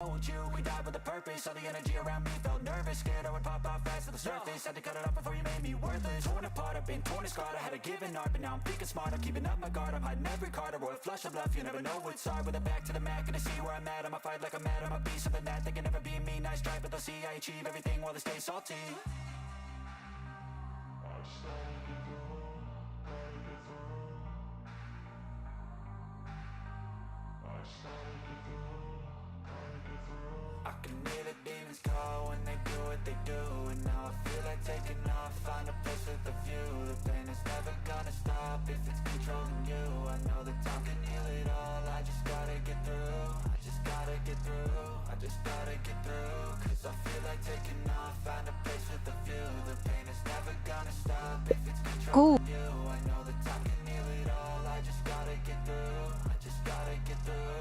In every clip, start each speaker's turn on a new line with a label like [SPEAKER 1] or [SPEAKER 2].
[SPEAKER 1] Told you we died with a purpose. All the energy around me felt nervous, scared I would pop out fast to the surface. Had to cut it off before you made me worthless. Torn apart, I've been torn and scarred. I had a given art, but now I'm thinking smart. I'm keeping up my guard, I'm hiding every card. A royal flush of bluff, you never know what's hard. With a back to the mat, gonna see where I'm at. I'ma fight like I'm mad, I'ma be something that they can never be me. Nice try, but they'll see I achieve everything while they stay salty. I can hear the demons call when they do what they do. And now I feel like taking off, find a place with a view. The pain is never gonna stop if it's controlling you. I know that time can heal it all, I just gotta get through. I just gotta get through, I just gotta get through. Cause I feel like taking off, find a place with a view. The pain is never gonna stop if it's controlling you. I know that time can heal it all, I just gotta get through. I just gotta get through.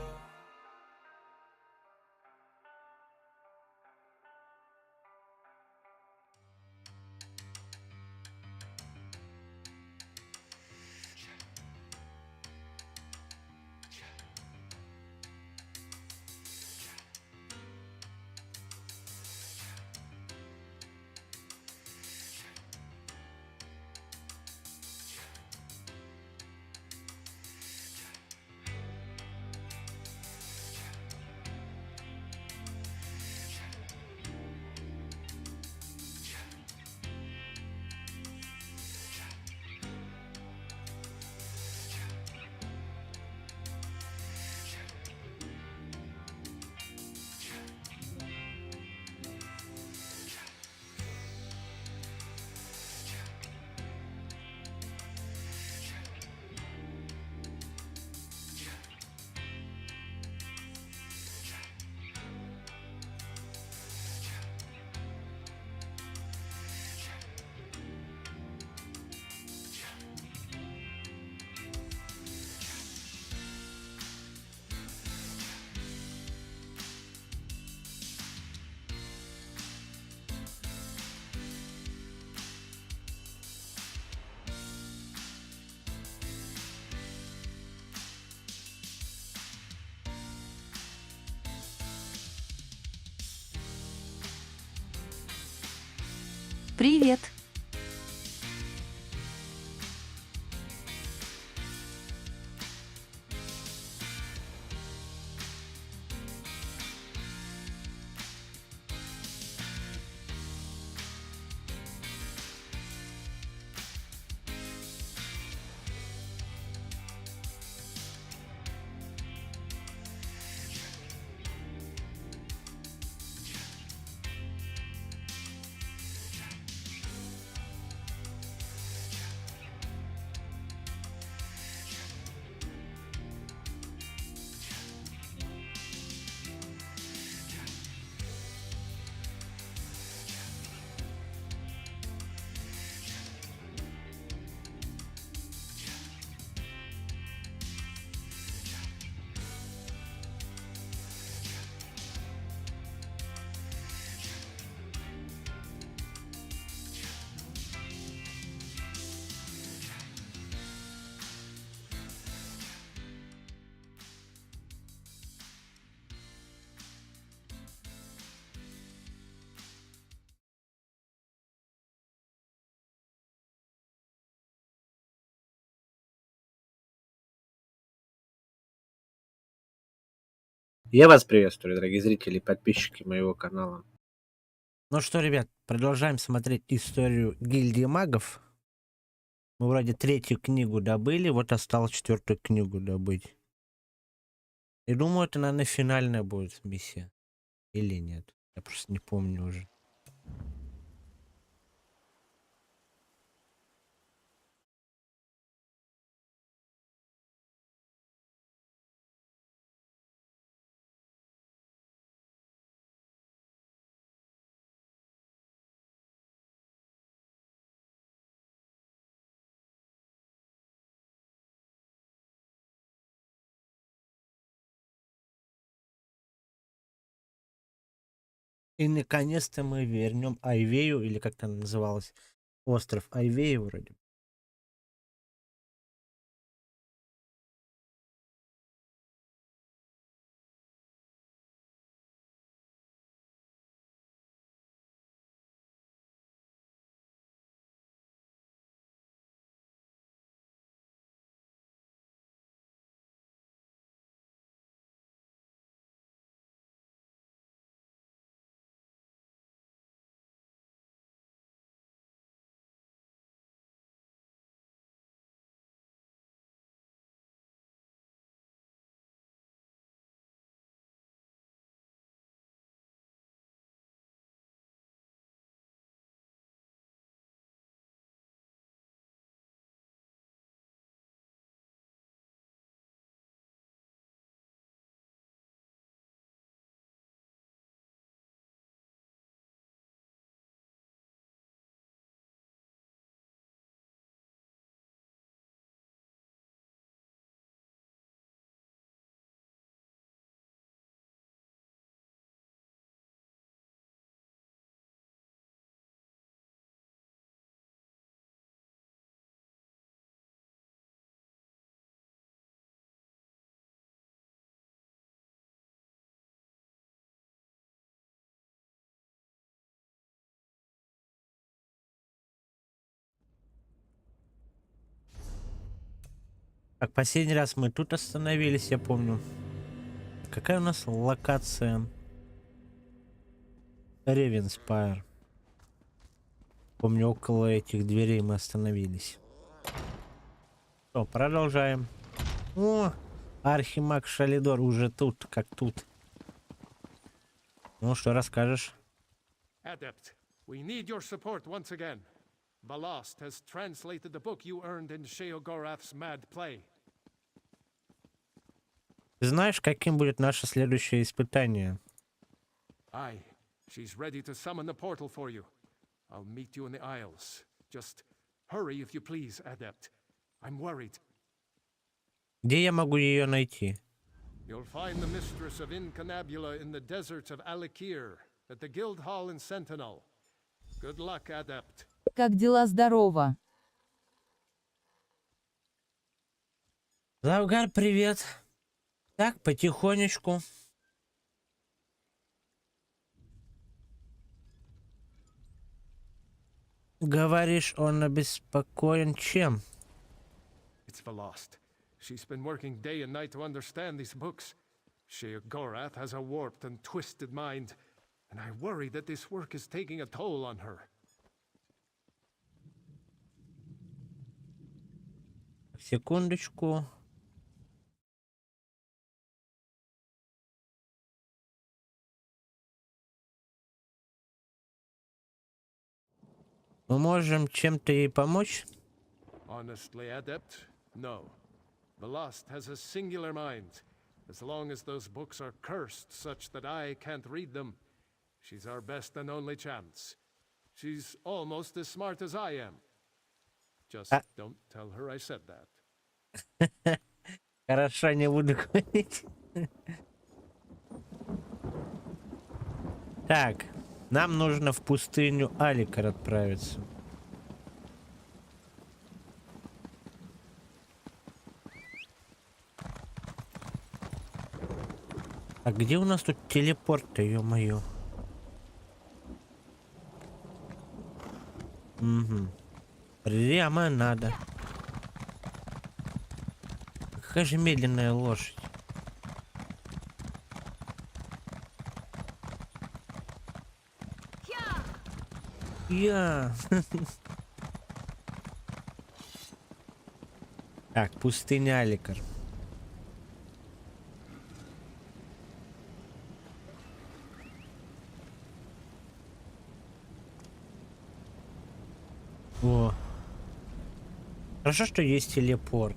[SPEAKER 2] Привет!
[SPEAKER 3] Я вас приветствую, дорогие зрители и подписчики моего канала.
[SPEAKER 4] Ну что, ребят, продолжаем смотреть историю гильдии магов. Мы вроде третью книгу добыли, вот осталось четвертую книгу добыть. И думаю, это, наверное, финальная будет миссия. Или нет? Я просто не помню уже. И наконец-то мы вернем Айвею, или как там называлось, остров Айвею вроде. Так, последний раз мы тут остановились, я помню. Какая у нас локация? Ревенспайр. Помню, около этих дверей мы остановились. Что, продолжаем. О, Архимаг Шалидор уже тут, как тут. Ну, что расскажешь?
[SPEAKER 2] Adept, we need your support once again. Ballast has translated the book you earned in Sheogorath's mad play.
[SPEAKER 4] Ты знаешь, каким будет наше следующее испытание?
[SPEAKER 2] Aye, she's ready to summon the portal for you. I'll meet you in the Isles. Just hurry if you please, Adept. I'm worried.
[SPEAKER 4] Где я могу ее найти?
[SPEAKER 2] You'll find the mistress of Incunabula in the deserts of Alikir, at the Guild Hall in Sentinel. Good luck, Adept.
[SPEAKER 5] Как дела, здорово?
[SPEAKER 4] Завгар, привет. Так, потихонечку. Говоришь, он обеспокоен чем?
[SPEAKER 2] It's Ballast. She's been working day and night to understand these books. Sheogorath has a warped and twisted mind, and I worry that this work is taking a toll on her.
[SPEAKER 4] Секундочку. Мы можем чем-то ей помочь?
[SPEAKER 2] Honestly, Adept, no. Ballast has a singular mind. As long as those books are cursed such that I can't read them, she's our best and only chance. She's almost as smart as I am. Just don't tell her I said that.
[SPEAKER 4] Хорошо, не буду говорить. Так, нам нужно в пустыню Аликар отправиться. А где у нас тут телепорт-то, ё-моё? Угу. Прямо надо. Какая же медленная лошадь. Я. Так, пустыня Аликар. О. Хорошо, что есть телепорт.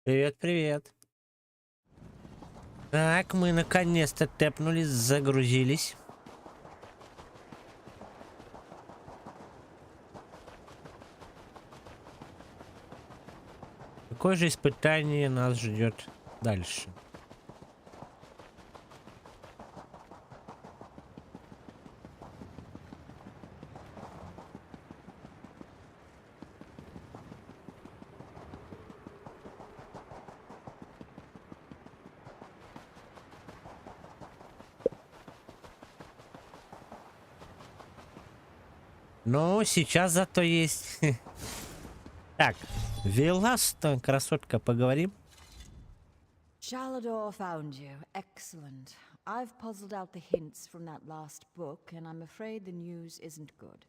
[SPEAKER 4] Привет, привет. Так, мы наконец-то тэпнулись, загрузились. Какое же испытание нас ждет дальше? Ну, сейчас зато есть. Так, Веласта, красотка, поговорим.
[SPEAKER 6] Shalador found you. Excellent. I've puzzled out the hints from that last book, and I'm afraid the news isn't good.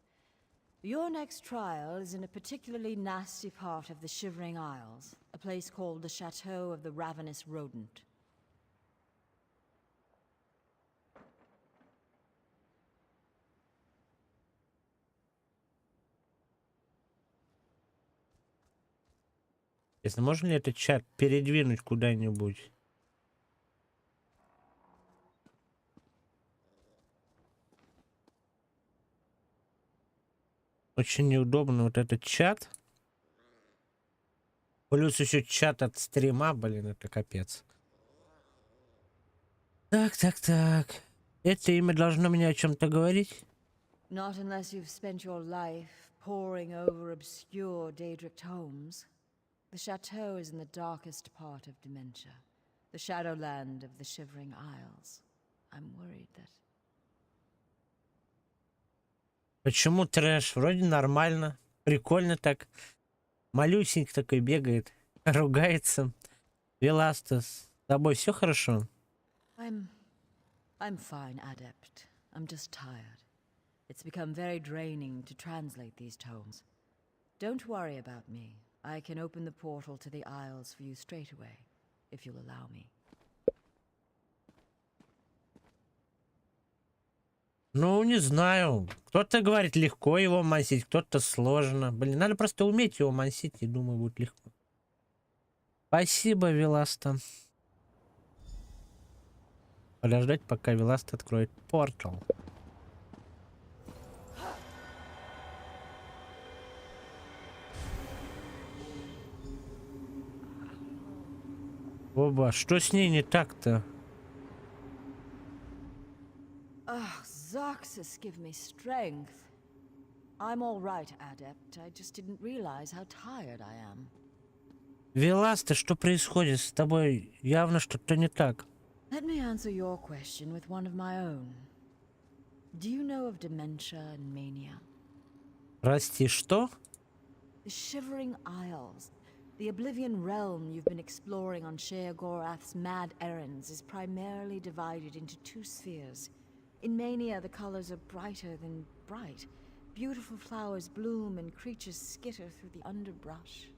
[SPEAKER 6] Your next trial is in a particularly nasty part of the Shivering Isles, a place called the Chateau of the Ravenous Rodent.
[SPEAKER 4] Если можно ли этот чат передвинуть куда-нибудь? Очень неудобно вот этот чат. Плюс еще чат от стрима, блин, это капец. Так. Это имя должно мне о чем-то говорить?
[SPEAKER 6] Not unless you've spent your life poring over obscure Daedric tomes. The chateau is in the darkest part of Dementia, the shadowland of the Shivering Isles. I'm worried that...
[SPEAKER 4] Почему трэш? Вроде нормально. Прикольно так. Малюсенький такой бегает, ругается. Веласта, с тобой все хорошо?
[SPEAKER 6] I'm fine, Adept. I'm just tired. It's become very draining to translate these tomes. Don't worry about me. I can open the portal to the Isles for you straight away, if you'll allow me.
[SPEAKER 4] Ну, не знаю. Кто-то говорит, легко его мансить, кто-то сложно. Блин, надо просто уметь его мансить, и думаю, будет легко. Спасибо, Веласта. Подождать, пока Веласта откроет портал. Оба, что с ней не так-то?
[SPEAKER 6] Zarxus, give me strength. I'm all right, Adept. I just didn't realize how tired I am.
[SPEAKER 4] Веласта, что происходит с тобой? Явно что-то не так.
[SPEAKER 6] Let me answer your question with one of my own. Do you know of dementia and mania?
[SPEAKER 4] Прости, что?
[SPEAKER 6] The Shivering Isles. The Oblivion realm you've been exploring on Sheogorath's mad errands is primarily divided into two spheres. In Mania, the colors are brighter than bright. Beautiful flowers bloom and creatures skitter through the underbrush.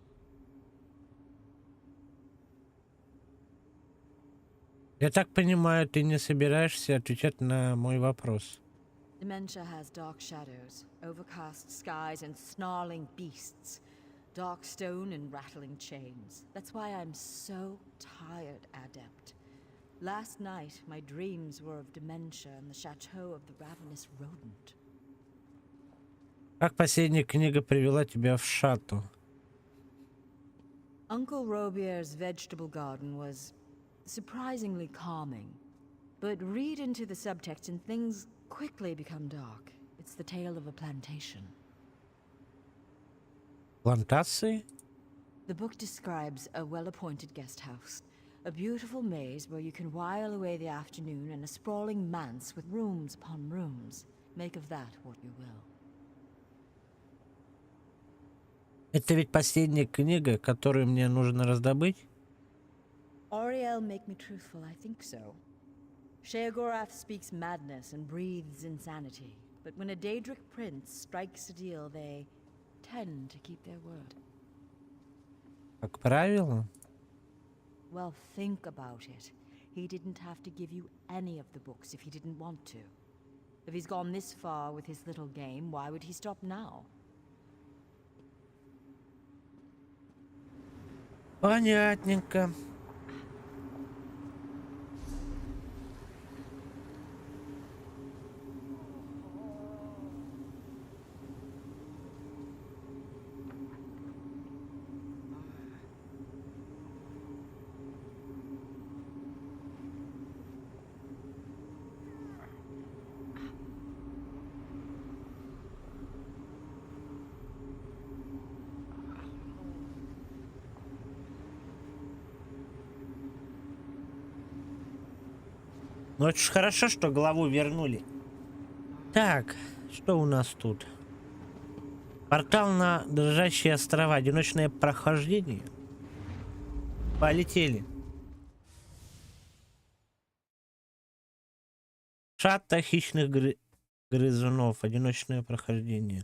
[SPEAKER 4] Я так понимаю, ты не собираешься отвечать на мой вопрос.
[SPEAKER 6] Dementia has dark shadows, overcast skies, and snarling beasts. Dark stone and rattling chains. That's why I'm so tired, Adept. Last night, my dreams were of dementia and the chateau of the ravenous rodent.
[SPEAKER 4] Как последняя книга привела тебя в шатту?
[SPEAKER 6] Uncle Robier's vegetable garden was surprisingly calming. But read into the subtext and things quickly become dark. It's the tale of a plantation.
[SPEAKER 4] Плантации?
[SPEAKER 6] The book describes a well-appointed guest house. A beautiful maze where you can while away the afternoon in a sprawling manse with rooms upon rooms. Make of that what you will.
[SPEAKER 4] Это ведь последняя книга, которую мне нужно раздобыть?
[SPEAKER 6] Auriel, make me truthful, I think so. Sheogorath speaks madness and breathes insanity. But when a Daedric prince strikes a deal, they tend to keep their word.
[SPEAKER 4] Как правило?
[SPEAKER 6] Well, think about it. He didn't have to give you any of the books if he didn't want to. If he's gone this far with his little game, why would he stop now?
[SPEAKER 4] Понятненько. Ну, это ж хорошо, что главу вернули. Так, что у нас тут? Портал на дрожащие острова. Одиночное прохождение. Полетели. Шатта хищных грызунов. Одиночное прохождение.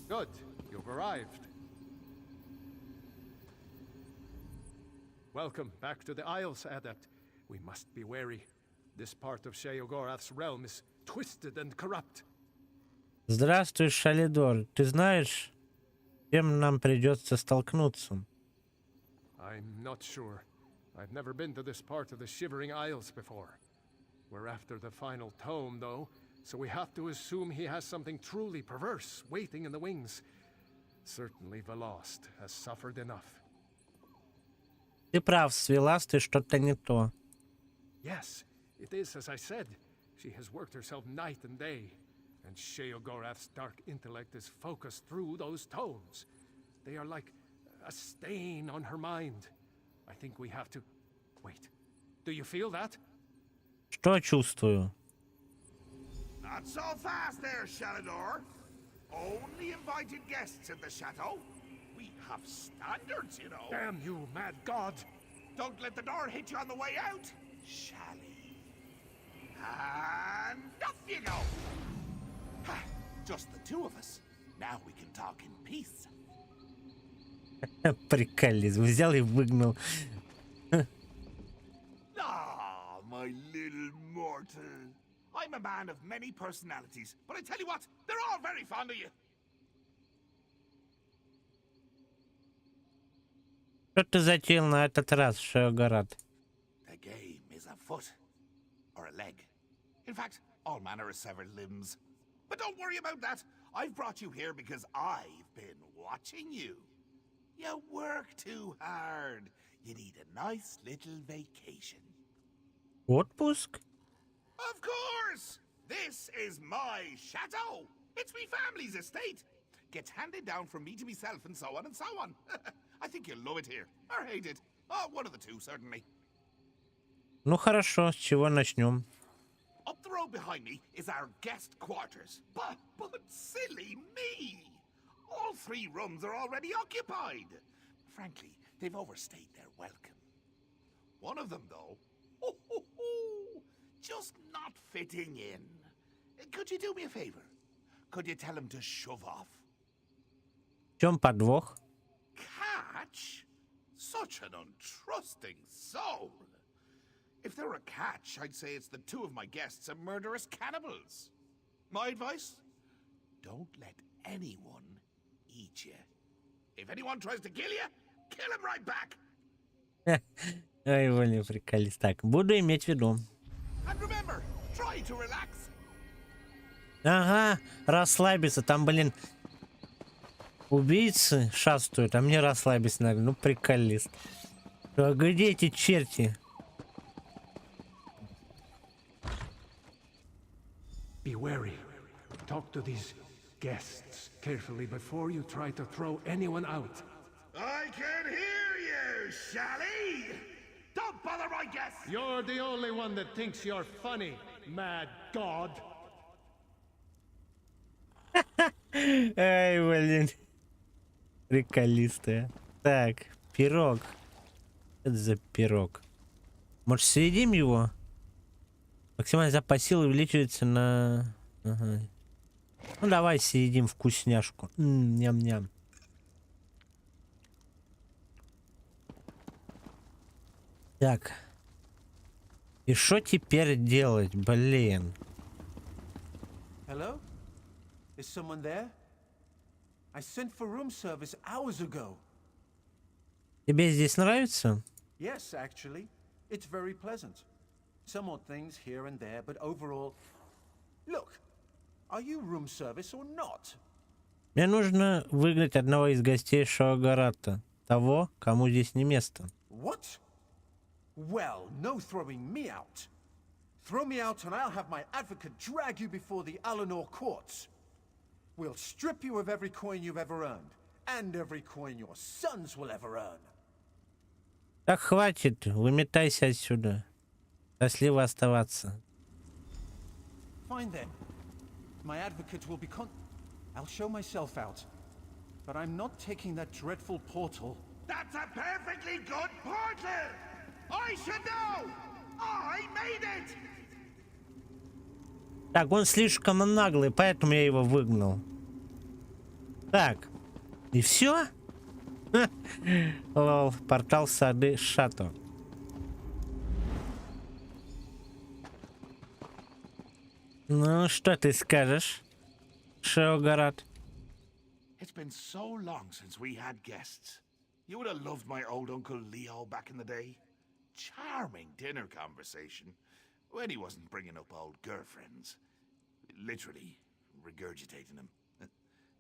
[SPEAKER 2] Good. You've arrived. Welcome back to the Isles, Adept. We must be wary. This part of Sheogorath's realm is twisted and corrupt.
[SPEAKER 4] Здравствуй, Шалидор. Ты знаешь, с чем нам придется столкнуться?
[SPEAKER 2] I'm not sure. I've never been to this part of the Shivering Isles before. We're after the final tome, though, so we have to assume he has something truly perverse waiting in the wings. Certainly the lost has suffered enough.
[SPEAKER 4] Ты прав, с Веластой что-то не то.
[SPEAKER 2] Yes, it is as I said. She has worked herself night and day, and Sheogorath's dark intellect is focused through those tomes. They are like a stain on her mind. I think we have to... Wait, do you feel that?
[SPEAKER 4] Что чувствую?
[SPEAKER 7] Not so fast there, Shalador. Only invited guests in the chateau. We have standards, you know.
[SPEAKER 2] Damn you, mad god!
[SPEAKER 7] Don't let the door hit you on the way out, Shally. And off you go. Ha, just the two of us. Now we can talk in peace.
[SPEAKER 4] Приколись, взял и выгнал.
[SPEAKER 7] Ah, my little mortal. I'm a man of many personalities, but I tell you what, they're all very fond of you.
[SPEAKER 4] Что ты затеял на этот раз, Шеогорат?
[SPEAKER 7] The game is a foot. Or a leg. In fact, all manner of severed limbs. But don't worry about that. I've brought you here because I've been watching you. You work too hard. You need a nice little vacation.
[SPEAKER 4] Отпуск?
[SPEAKER 7] Of course! This is my chateau. It's me family's estate. Gets handed down from me to myself and so on and so on. I think you'll love it here. Or hate it. Oh, one of the two, certainly.
[SPEAKER 4] Ну хорошо, с чего начнем?
[SPEAKER 7] Up the road behind me is our guest quarters. But silly me! All three rooms are already occupied. Frankly, they've overstayed their welcome. One of them, though, just not fitting in. Could you do me a favor? Could you tell him to shove off?
[SPEAKER 4] В чем подвох?
[SPEAKER 7] Catch? Such an untrusting soul. If there were a catch, I'd say it's the two of my guests are murderous cannibals. My advice? Don't let anyone eat you. If anyone tries to kill you, kill him right back.
[SPEAKER 4] Ой, блин, приколись. Так, буду иметь в виду.
[SPEAKER 7] And remember, try to relax.
[SPEAKER 4] Ага, расслабиться. Там, блин, убийцы шастают, а мне расслабиться надо. Ну, приколист. А где эти черти?
[SPEAKER 2] Be wary. Talk to these guests carefully before you try to throw anyone out.
[SPEAKER 7] I can hear you, Shally! Don't bother my guests!
[SPEAKER 2] You're the only one that thinks you're funny, mad god.
[SPEAKER 4] Ай, блин. Приколистая. Так, пирог. Что это за пирог? Может, съедим его? Максимальный запас силы увеличивается на... Ага. Ну, давай съедим вкусняшку. Ням-ням. Так. И что теперь делать, блин?
[SPEAKER 8] Hello? Is someone there? I sent for room service hours ago.
[SPEAKER 4] Тебе здесь нравится?
[SPEAKER 8] Yes, actually. It's very pleasant. Some odd things here and there, but overall... Look, are you room service or not?
[SPEAKER 4] Мне нужно выгнать одного из гостей Шеогората. Того, кому здесь не место.
[SPEAKER 8] What? Well, no throwing me out. Throw me out and I'll have my advocate drag you before the Alanor courts. We'll strip you of every coin you've ever earned, and every coin your sons will ever earn.
[SPEAKER 4] Так, хватит, выметайся отсюда. Счастливо оставаться.
[SPEAKER 8] Fine then. My advocate will be I'll show myself out. But I'm not taking that dreadful portal.
[SPEAKER 7] That's a perfectly good portal! I should know! I made it!
[SPEAKER 4] Так, он слишком наглый, поэтому я его выгнал. Так, и все? Лол, портал сады Шато. Ну, что ты скажешь, Шеогорат?
[SPEAKER 7] It's been so long since we had guests. You would have loved my old Uncle Leo back in the day. Charming dinner conversation. When he wasn't bringing up old girlfriends. literally regurgitating them.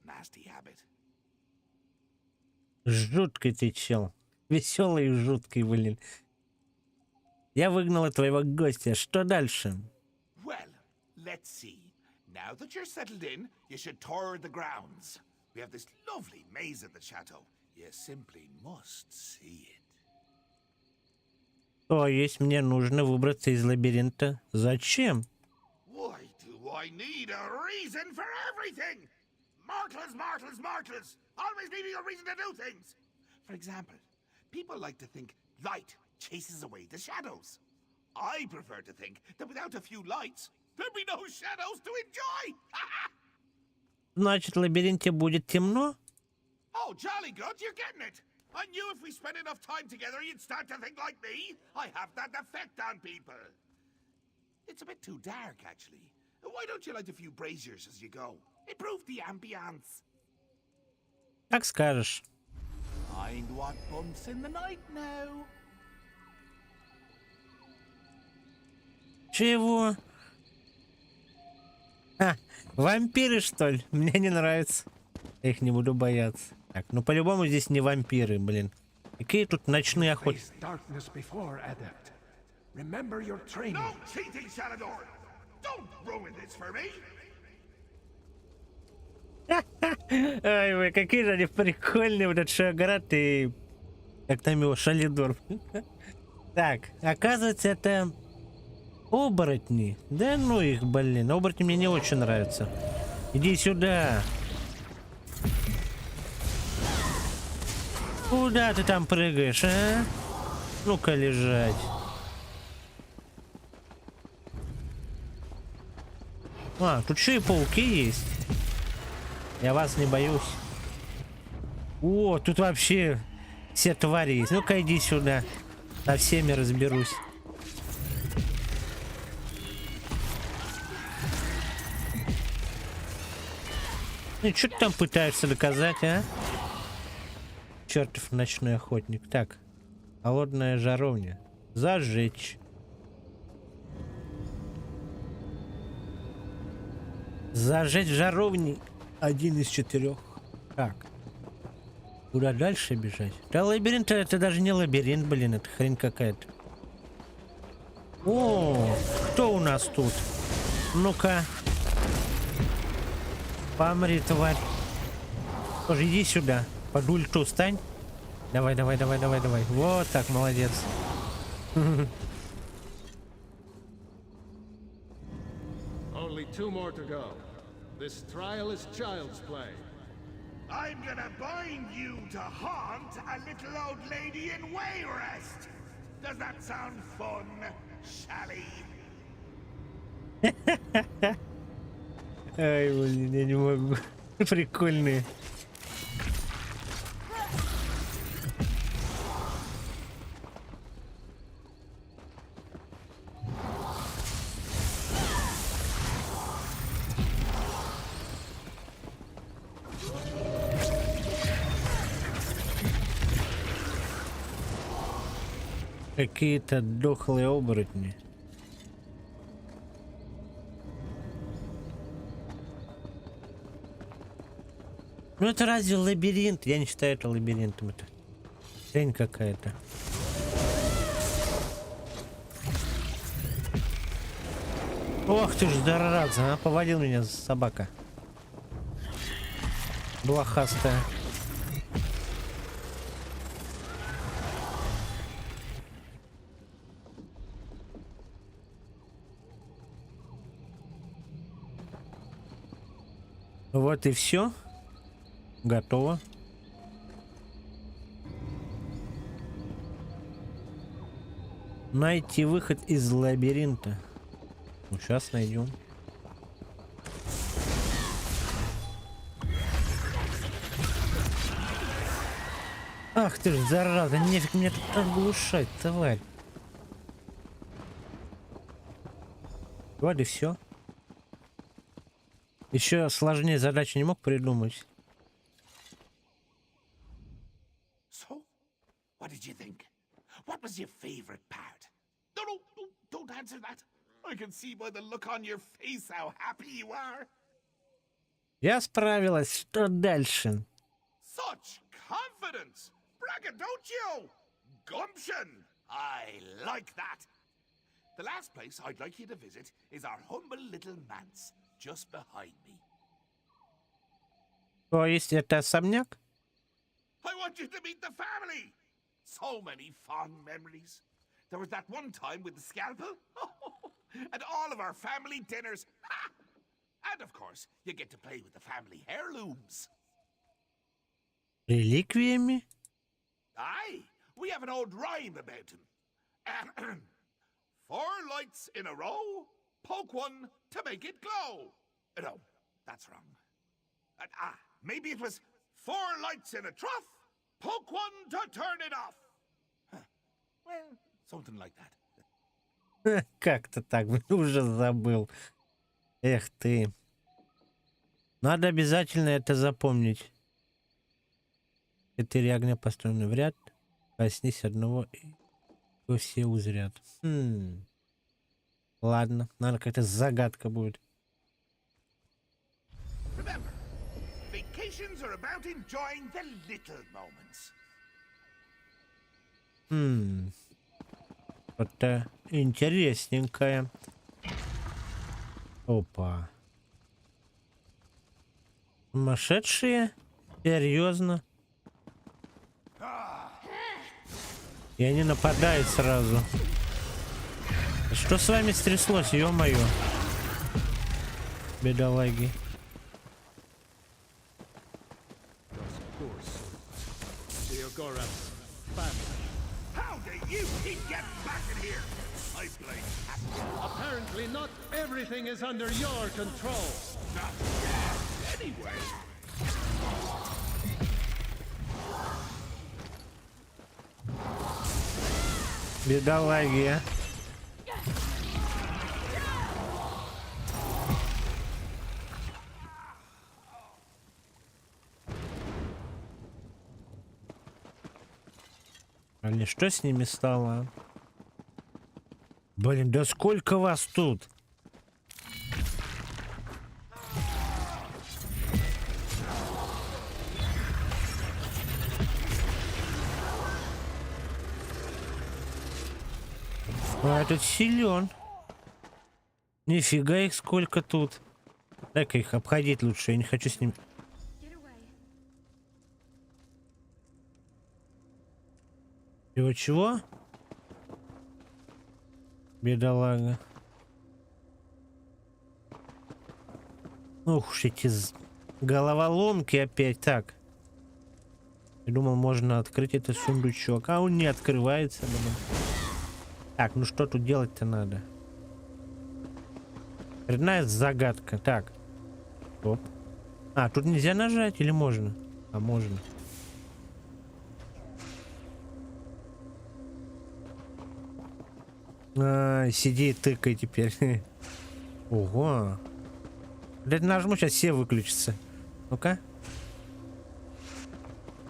[SPEAKER 7] Nasty habit.
[SPEAKER 4] Жуткий ты чел. Веселый и жуткий, блин. Я выгнала твоего гостя. Что дальше?
[SPEAKER 7] Well, let's see. Now that you're settled in, you should tour the grounds. We have this lovely maze at the chateau. You simply must see it.
[SPEAKER 4] То есть мне нужно выбраться из лабиринта. Зачем?
[SPEAKER 7] Why do I need a reason for everything? Mortals. Always needing a reason to do things. For example, people like to think light chases away the shadows. I prefer to think that without a few lights, there'd be no shadows to enjoy.
[SPEAKER 4] Значит, в лабиринте будет темно?
[SPEAKER 7] Oh, jolly good, you're getting it. I knew if we spent enough time together, you'd start to think like me. I have that effect on people. It's a bit too dark, actually. Why don't you light a few braziers as you go? Improve the ambience.
[SPEAKER 4] Как скажешь.
[SPEAKER 7] Mind what bumps in the night now.
[SPEAKER 4] Чего? А, вампиры, что ли? Мне не нравится. Я их не буду бояться. Так, ну по-любому здесь не вампиры, блин. Какие тут ночные охоты?
[SPEAKER 7] No cheating, Shalador! Don't ruin this for me!
[SPEAKER 4] Ай, вы, какие же они прикольные, вот этот Шаград и... Как там его, Шалидор. Так, оказывается, это... Оборотни. Да ну их, блин. Оборотни мне не очень нравятся. Иди сюда. Куда ты там прыгаешь, а? Ну-ка лежать. А, тут еще и пауки есть. Я вас не боюсь. О, тут вообще все твари есть. Ну-ка иди сюда. Со всеми разберусь. Ну, что ты там пытаешься доказать, а? Чертов ночной охотник. Так, холодная жаровня. Зажечь. Зажечь жаровни. 1 из 4. Так. Куда дальше бежать? Да лабиринт это даже не лабиринт, блин, это хрень какая-то. О, кто у нас тут? Ну-ка. Помри, тварь. Тоже иди сюда. Под ульту стань. Давай. Вот так, молодец.
[SPEAKER 2] Only 2 more to go. This trial is child's play.
[SPEAKER 7] I'm gonna bind you to haunt a little old lady in Wayrest. Does that sound fun, Shally?
[SPEAKER 4] Ай, блин, я не могу. Прикольные. Какие-то дохлые оборотни. Ну это разве лабиринт? Я не считаю это лабиринтом. Это хрень какая-то. Ох ты ж, зараза, а? Повалил меня собака. Блохастая. Вот и все. Готово. Найти выход из лабиринта. Ну, сейчас найдем. Ах ты ж, зараза, нефиг мне тут оглушать, тварь. Вот и все. Еще сложнее задачи не мог придумать.
[SPEAKER 7] So, what did you think? What was your favorite part? No, don't answer that. I can see by the look on your face how happy you are.
[SPEAKER 4] Я справилась. Что дальше?
[SPEAKER 7] Such confidence! Braggadocio! Gumption! I like that. The last place I'd like you to visit is our humble little manse, just behind me.
[SPEAKER 4] То есть это особняк?
[SPEAKER 7] I want you to meet the family! So many fond memories. There was that one time with the scalpel. And all of our family dinners. And of course, you get to play with the family heirlooms.
[SPEAKER 4] Реликвиями?
[SPEAKER 7] Aye, we have an old rhyme about him. 4 lights in a row, poke one to make it glow. No, that's wrong. Maybe it was 4 lights in a trough, poke one to turn it off. Well, something like that.
[SPEAKER 4] Как-то так, уже забыл. Эх ты. Надо обязательно это запомнить. 4 огня построены в ряд. Коснись одного, и его все узрят. Ладно, наверное, какая-то загадка будет.
[SPEAKER 7] Remember, vacations are about enjoying the little moments.
[SPEAKER 4] Что-то интересненькое. Опа. Сумасшедшие? Серьезно? И они нападают сразу. Что с вами стряслось, ё-моё? Бедолаги.
[SPEAKER 7] How do you keep getting back in here? I blame
[SPEAKER 2] Apparently not everything is under your control.
[SPEAKER 7] not yet. Anyway.
[SPEAKER 4] Бедолаги, а. Блин, что с ними стало? Блин, да сколько вас тут? А этот силен. Нифига их сколько тут. Дай-ка их обходить лучше, я не хочу с ними. Его чего? Бедолага. Ух уж эти головоломки опять. Так. Я думал, можно открыть этот сундучок. А он не открывается, блин. Так, ну что тут делать-то надо? Очередная загадка. Так. Оп. А, тут нельзя нажать или можно? А, можно. Сиди и тыкай теперь. Ого. Блядь, нажму, сейчас все выключится. Ну-ка.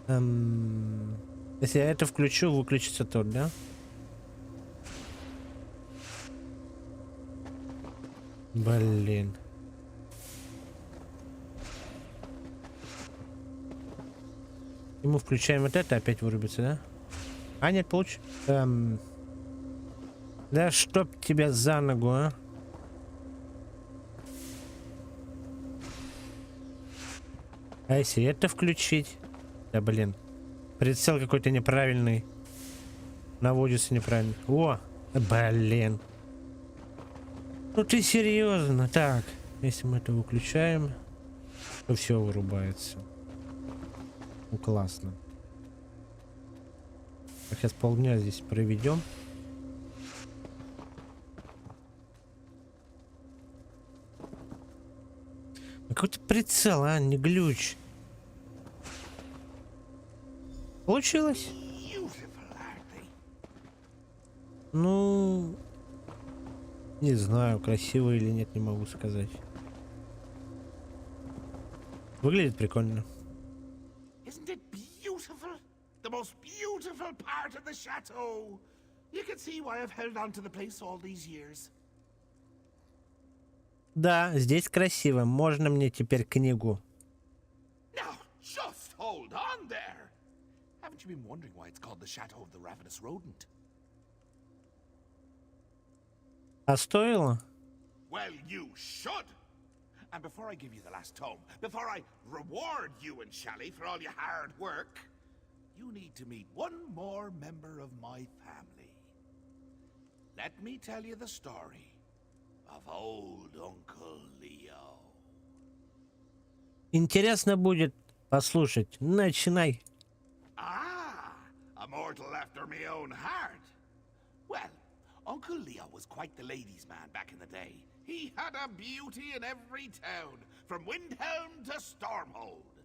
[SPEAKER 4] Если я это включу, выключится тот, да? Блин. И мы включаем вот это, опять вырубится, да? А, нет, получится. Да чтоб тебя за ногу, а? А если это включить? Да блин. Прицел какой-то неправильный. Наводится неправильно. О! Блин. Ну ты серьезно? Так. Если мы это выключаем, то все вырубается. Ну классно. Сейчас полдня здесь проведем. Какой-то прицел, а, не глюч. Получилось? Ну, не знаю, красиво или нет, не могу сказать. Выглядит прикольно.
[SPEAKER 7] Isn't it beautiful? The most beautiful part of the chateau. You can see why I've held on to the place all these years.
[SPEAKER 4] Да, здесь красиво. Можно мне теперь книгу?
[SPEAKER 7] Now, just hold on there. Haven't you been wondering why it's called the Chateau of the Ravenous Rodent?
[SPEAKER 4] А стоило?
[SPEAKER 7] Well, you should. And before I give you the last tome, before I reward you and Shally for all your hard work, you need to meet one more member of my family. Let me tell you the story of old Uncle Leo.
[SPEAKER 4] Интересно будет послушать. Начинай.
[SPEAKER 7] Ah, a mortal after my own heart. Well, Uncle Leo was quite the ladies' man back in the day. He had a beauty in every town, from Windhelm to Stormhold.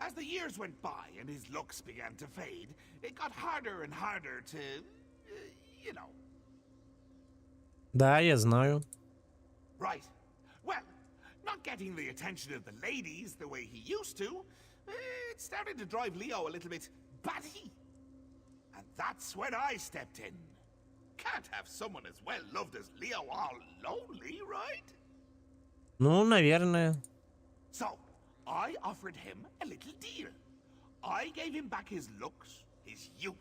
[SPEAKER 7] As the years went by and his looks began to fade, it got harder and harder to, you know.
[SPEAKER 4] Да, я знаю.
[SPEAKER 7] Right. Well, not getting the attention of the ladies the way he used to, it started to drive Leo a little bit batty. And that's when I stepped in. Can't have someone as well loved as Leo all lonely, right?
[SPEAKER 4] Ну, наверное.
[SPEAKER 7] So, I offered him a little deal. I gave him back his looks, his youth.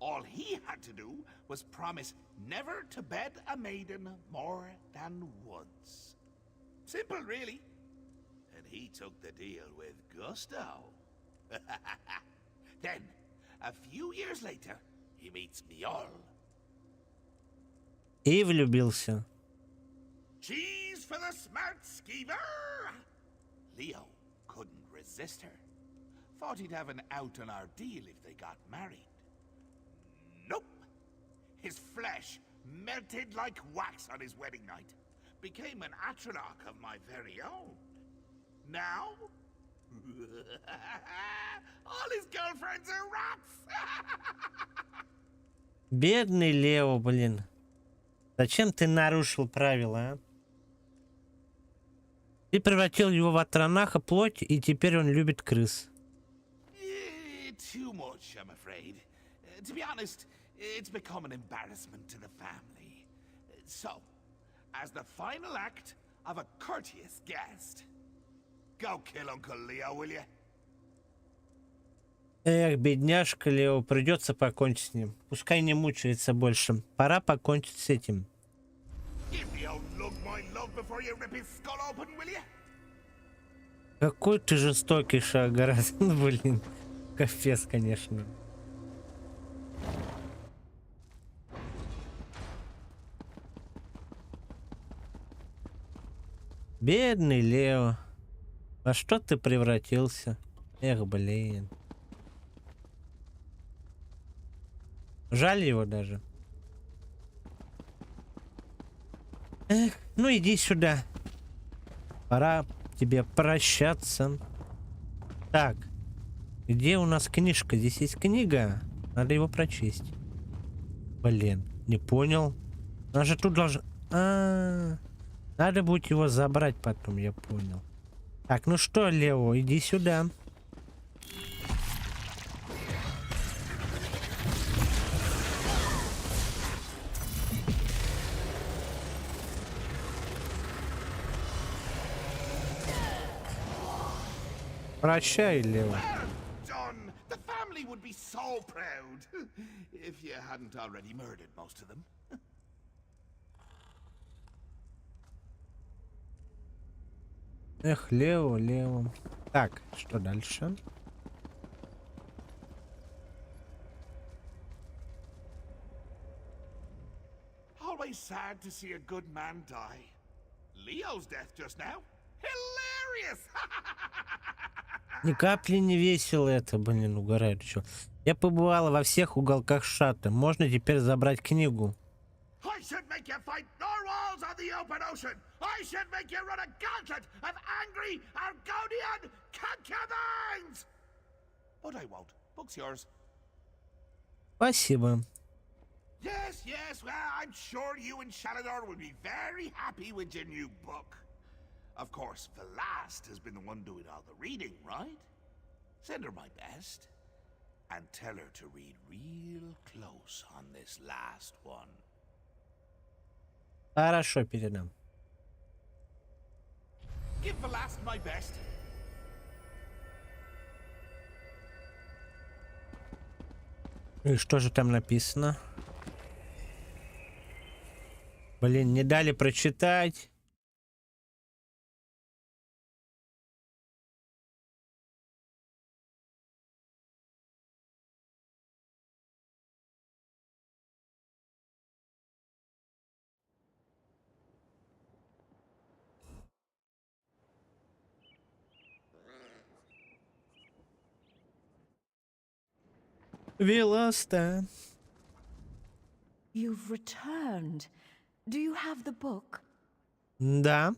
[SPEAKER 7] All he had to do was promise never to bed a maiden more than once. Simple, really. And he took the deal with gusto. Then, a few years later, he meets Mjol.
[SPEAKER 4] И влюбился.
[SPEAKER 7] Cheese for the smart skeever! Leo couldn't resist her. Thought he'd have an out on our deal if they got married. Nope. His flesh melted like wax on his wedding night. Became an atronach of my very own. Now? All his girlfriends are rats!
[SPEAKER 4] Бедный Лео, блин. Зачем ты нарушил правила, а? Ты превратил его в атронаха плоть, и теперь он любит крыс.
[SPEAKER 7] Too much, I'm afraid. To be honest, it's become an embarrassment to the family. So, as the final act of a courteous guest, go kill Uncle Leo, will you?
[SPEAKER 4] Эх, бедняжка Лео, придется покончить с ним. Пускай не мучается больше. Пора покончить с этим. Какой ты жестокий, Шагарат. Блин, капец, конечно. Бедный Лео. Во что ты превратился? Эх, блин. Жаль его даже. Эх, ну иди сюда. Пора тебе прощаться. Так. Где у нас книжка? Здесь есть книга. Надо его прочесть. Блин, не понял. Она же тут должна... Надо будет его забрать потом, я понял. Так, ну что, Лео, иди сюда. Прощай, Лео.
[SPEAKER 7] Done. The family would be so proud if you hadn't already murdered most of them.
[SPEAKER 4] Эх, Лео, Лео. Так, что дальше?
[SPEAKER 7] Always sad to see a good man die. Leo's death just now? Hilarious!
[SPEAKER 4] Ни капли не весело это, блин, угорает еще. Я побывала во всех уголках шата. Можно теперь забрать книгу.
[SPEAKER 7] I should make you fight narwhals on the open ocean. I should make you run a gauntlet of angry Argonian concubines. But I won't. Book's yours.
[SPEAKER 4] Спасибо.
[SPEAKER 7] Yes, yes. Well, I'm sure you and Shalador will be very happy with your new book. Of course, the last has been the one doing all the reading, right? Send her my best. And tell her to read real close on this last one.
[SPEAKER 4] Хорошо, передам.
[SPEAKER 7] Give the last my best.
[SPEAKER 4] И что же там написано? Блин, не дали прочитать. Веласта.
[SPEAKER 6] You've returned. Do you have the book?
[SPEAKER 4] Да.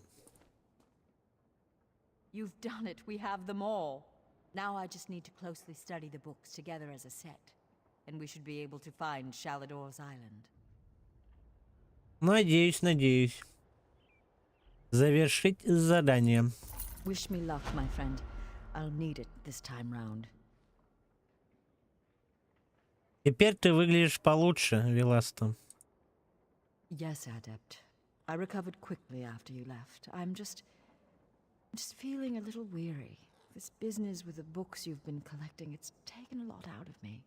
[SPEAKER 6] You've done it. We have them all. Now I just need to closely study the books together as a set. And we should be able to find Shalador's Island.
[SPEAKER 4] Надеюсь, надеюсь. Завершить задание.
[SPEAKER 6] Wish me luck, my friend. I'll need it this time round.
[SPEAKER 4] Теперь ты выглядишь получше, Веласта.
[SPEAKER 6] Yes, Adept. I recovered quickly after you left. I'm just feeling a little weary. This business with the books you've been collecting, it's taken a lot out of me.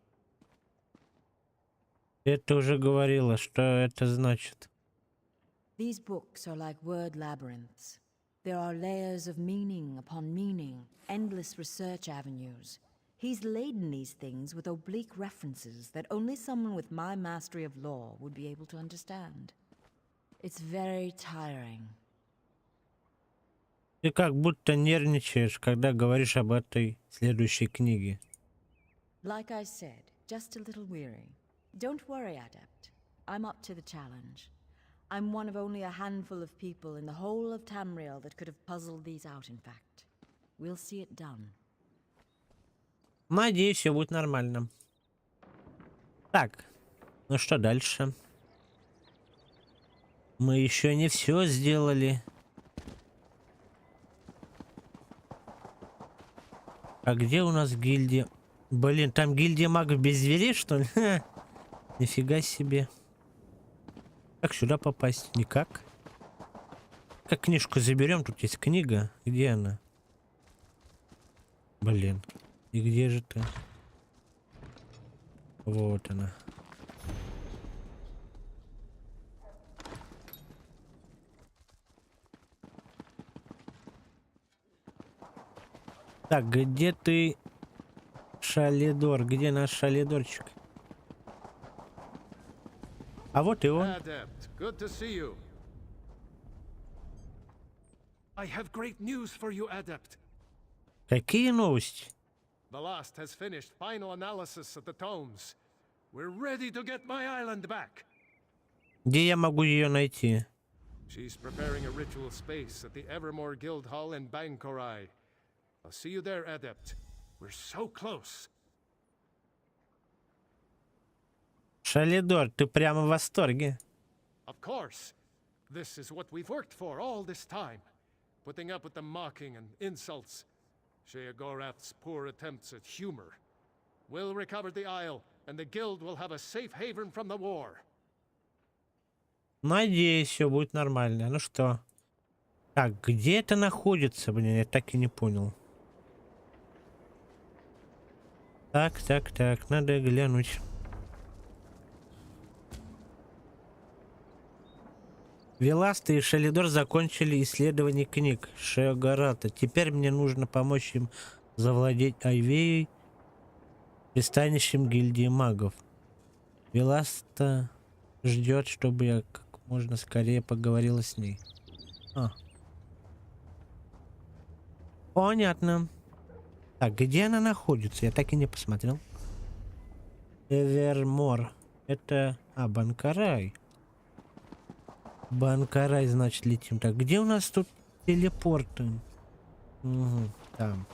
[SPEAKER 4] Ты уже говорила, что это значит.
[SPEAKER 6] These books are like word labyrinths. There are layers of meaning upon meaning, endless research avenues. He's laden these things with oblique references that only someone with my mastery of law would be able to understand. It's very tiring.
[SPEAKER 4] Ты как будто нервничаешь, когда говоришь об этой следующей книге.
[SPEAKER 6] Like I said, just a little weary. Don't worry, Adept. I'm up to the challenge. I'm one of only a handful of people in the whole of Tamriэль that could have puzzled these out, in fact. We'll see it done.
[SPEAKER 4] Надеюсь, все будет нормально. Так, ну что дальше? Мы еще не все сделали. А где у нас гильдия? Блин, там гильдия магов без зверей, что ли? Ха, нифига себе. Как сюда попасть? Никак. Как книжку заберем? Тут есть книга. Где она? Блин. И где же ты? Вот она. Так, где ты, Шалидор? Где наш Шалидорчик? А вот и он.
[SPEAKER 2] Adept, good to see you. I have great news for you, Adept.
[SPEAKER 4] Какие новости?
[SPEAKER 2] The Last has finished final analysis of the tomes. We're ready to get my island back.
[SPEAKER 4] Где я могу ее найти?
[SPEAKER 2] She's preparing a ritual space at the Evermore Guild Hall in Bangkorai. I'll see you there, Adept. We're so close.
[SPEAKER 4] Шалидор, ты прямо в восторге.
[SPEAKER 2] Of course. This is what we've worked for all this time. Putting up with the mocking and insults. Sheogorath's poor attempts at humor. We'll recover the Isle, and the Guild will have a safe haven from the war.
[SPEAKER 4] Надеюсь, все будет нормально. Ну что? Так, где это находится? Блин, я так и не понял. Так, надо глянуть. Веласта и Шалидор закончили исследование книг Шеогарата. Теперь мне нужно помочь им завладеть Айвеей, пристанищем гильдии магов. Веласта ждет, чтобы я как можно скорее поговорила с ней. Понятно. Так, где она находится? Я так и не посмотрел. Эвермор. Это... Банкарай. Банкарай, значит, летим. Так, где у нас тут телепорты? Угу, там.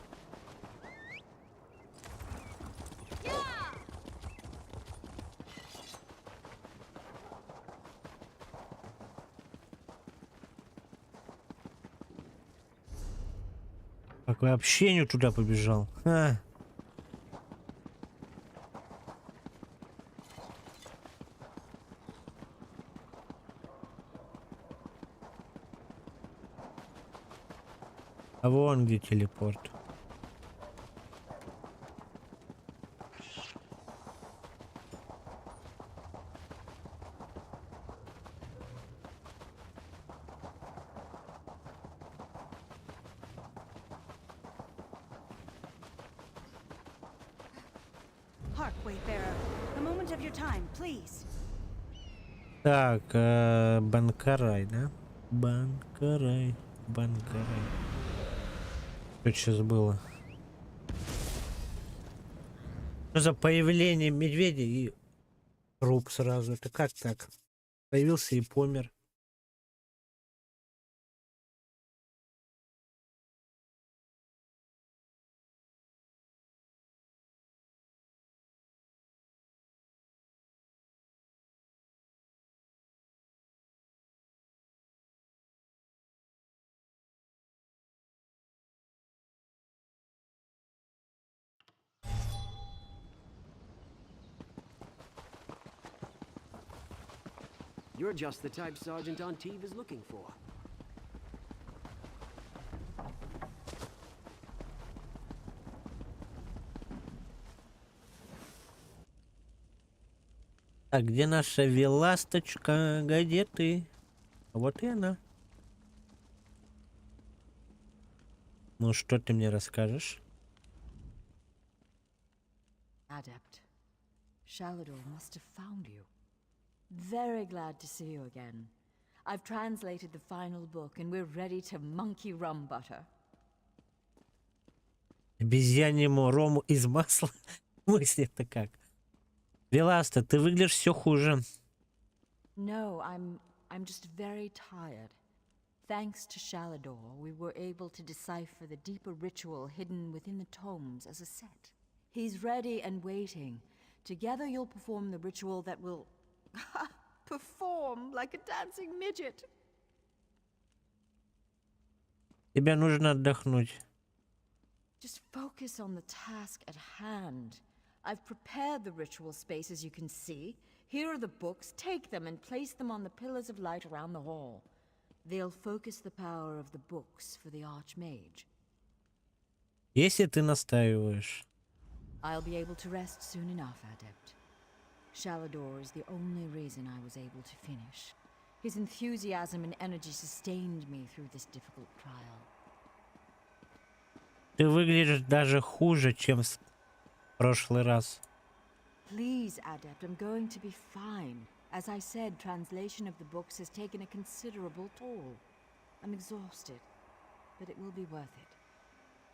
[SPEAKER 4] Как вообще не туда побежал? А вон где телепорт.
[SPEAKER 9] Hark, Wayfarer. A moment of your time, please.
[SPEAKER 4] Так, Банкарай, да? Банкарай. Что сейчас было? Что за появление медведя и труп сразу? Это как так? Появился и помер.
[SPEAKER 10] You're just the type Sergeant Antibes is looking for.
[SPEAKER 4] Так, где наша веласточка? Где ты? Вот и она. Ну, что ты мне расскажешь?
[SPEAKER 6] Adept, Shalador must have found you. Very glad to see you again. I've translated the final book and we're ready to monkey rum butter.
[SPEAKER 4] Обезьяньему рому из масла? В смысле это как? Веласта, ты выглядишь все хуже.
[SPEAKER 6] No, I'm just very tired. Thanks to Shalador, we were able to decipher the deeper ritual hidden within the tomes as a set. He's ready and waiting. Together you'll perform the ritual that will... perform like a dancing midget.
[SPEAKER 4] Тебе нужно отдохнуть.
[SPEAKER 6] Just focus on the task at hand. I've prepared the ritual space as you can see. Here are the books. Take them and place them on the pillars of light around the hall. They'll focus the power of the books for the Archmage.
[SPEAKER 4] Если ты настаиваешь.
[SPEAKER 6] I'll be able to rest soon enough, Adept. Shalador is the only reason I was able to finish. His enthusiasm and energy sustained me through this difficult trial.
[SPEAKER 4] Ты выглядишь даже хуже, чем в прошлый раз.
[SPEAKER 6] Please, Adept, I'm going to be fine. As I said, translation of the books has taken a considerable toll. I'm exhausted, but it will be worth it.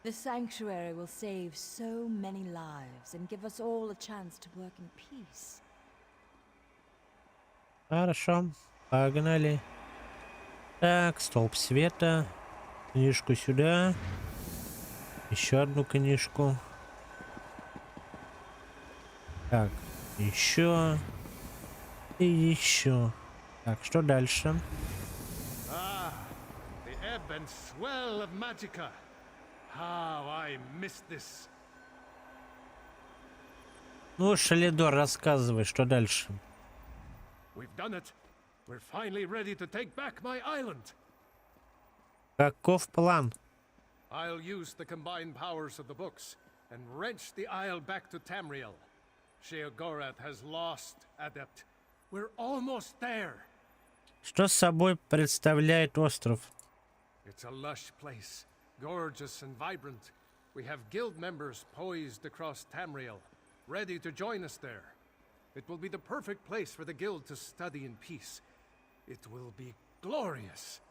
[SPEAKER 6] The sanctuary will save so many lives and give us all a chance to work in peace.
[SPEAKER 4] Хорошо, погнали. Так, столб света. Книжку сюда. Еще одну книжку. Так, еще. И еще. Так, что дальше?
[SPEAKER 2] The ebb and swell of Magica. How I missed this.
[SPEAKER 4] Ну, Шалидор, рассказывай, что дальше?
[SPEAKER 2] We've done it. We're finally ready to take back my island.
[SPEAKER 4] Каков план?
[SPEAKER 2] I'll use the combined powers of the books and wrench the isle back to Tamriel. Sheogorath has lost, Adept. We're almost there.
[SPEAKER 4] Что собой представляет остров?
[SPEAKER 2] It's a lush place, gorgeous and vibrant. We have guild members poised across Tamriel, ready to join us there. It will be the perfect place for the guild to study in peace. It will be glorious.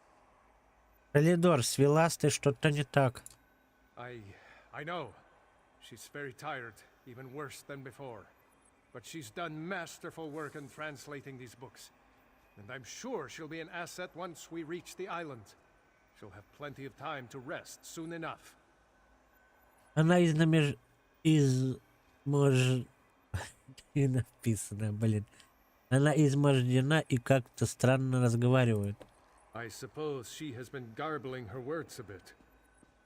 [SPEAKER 4] Шалидор, с Веластой что-то не так.
[SPEAKER 2] I know. She's very tired, even worse than before. But she's done masterful work in translating these books. And I'm sure she'll be an asset once we reach the island. She'll have plenty of time to rest soon enough.
[SPEAKER 4] Она И написано, блин. Она измождена и как-то странно разговаривает.
[SPEAKER 2] I suppose she has been garbling her words a bit.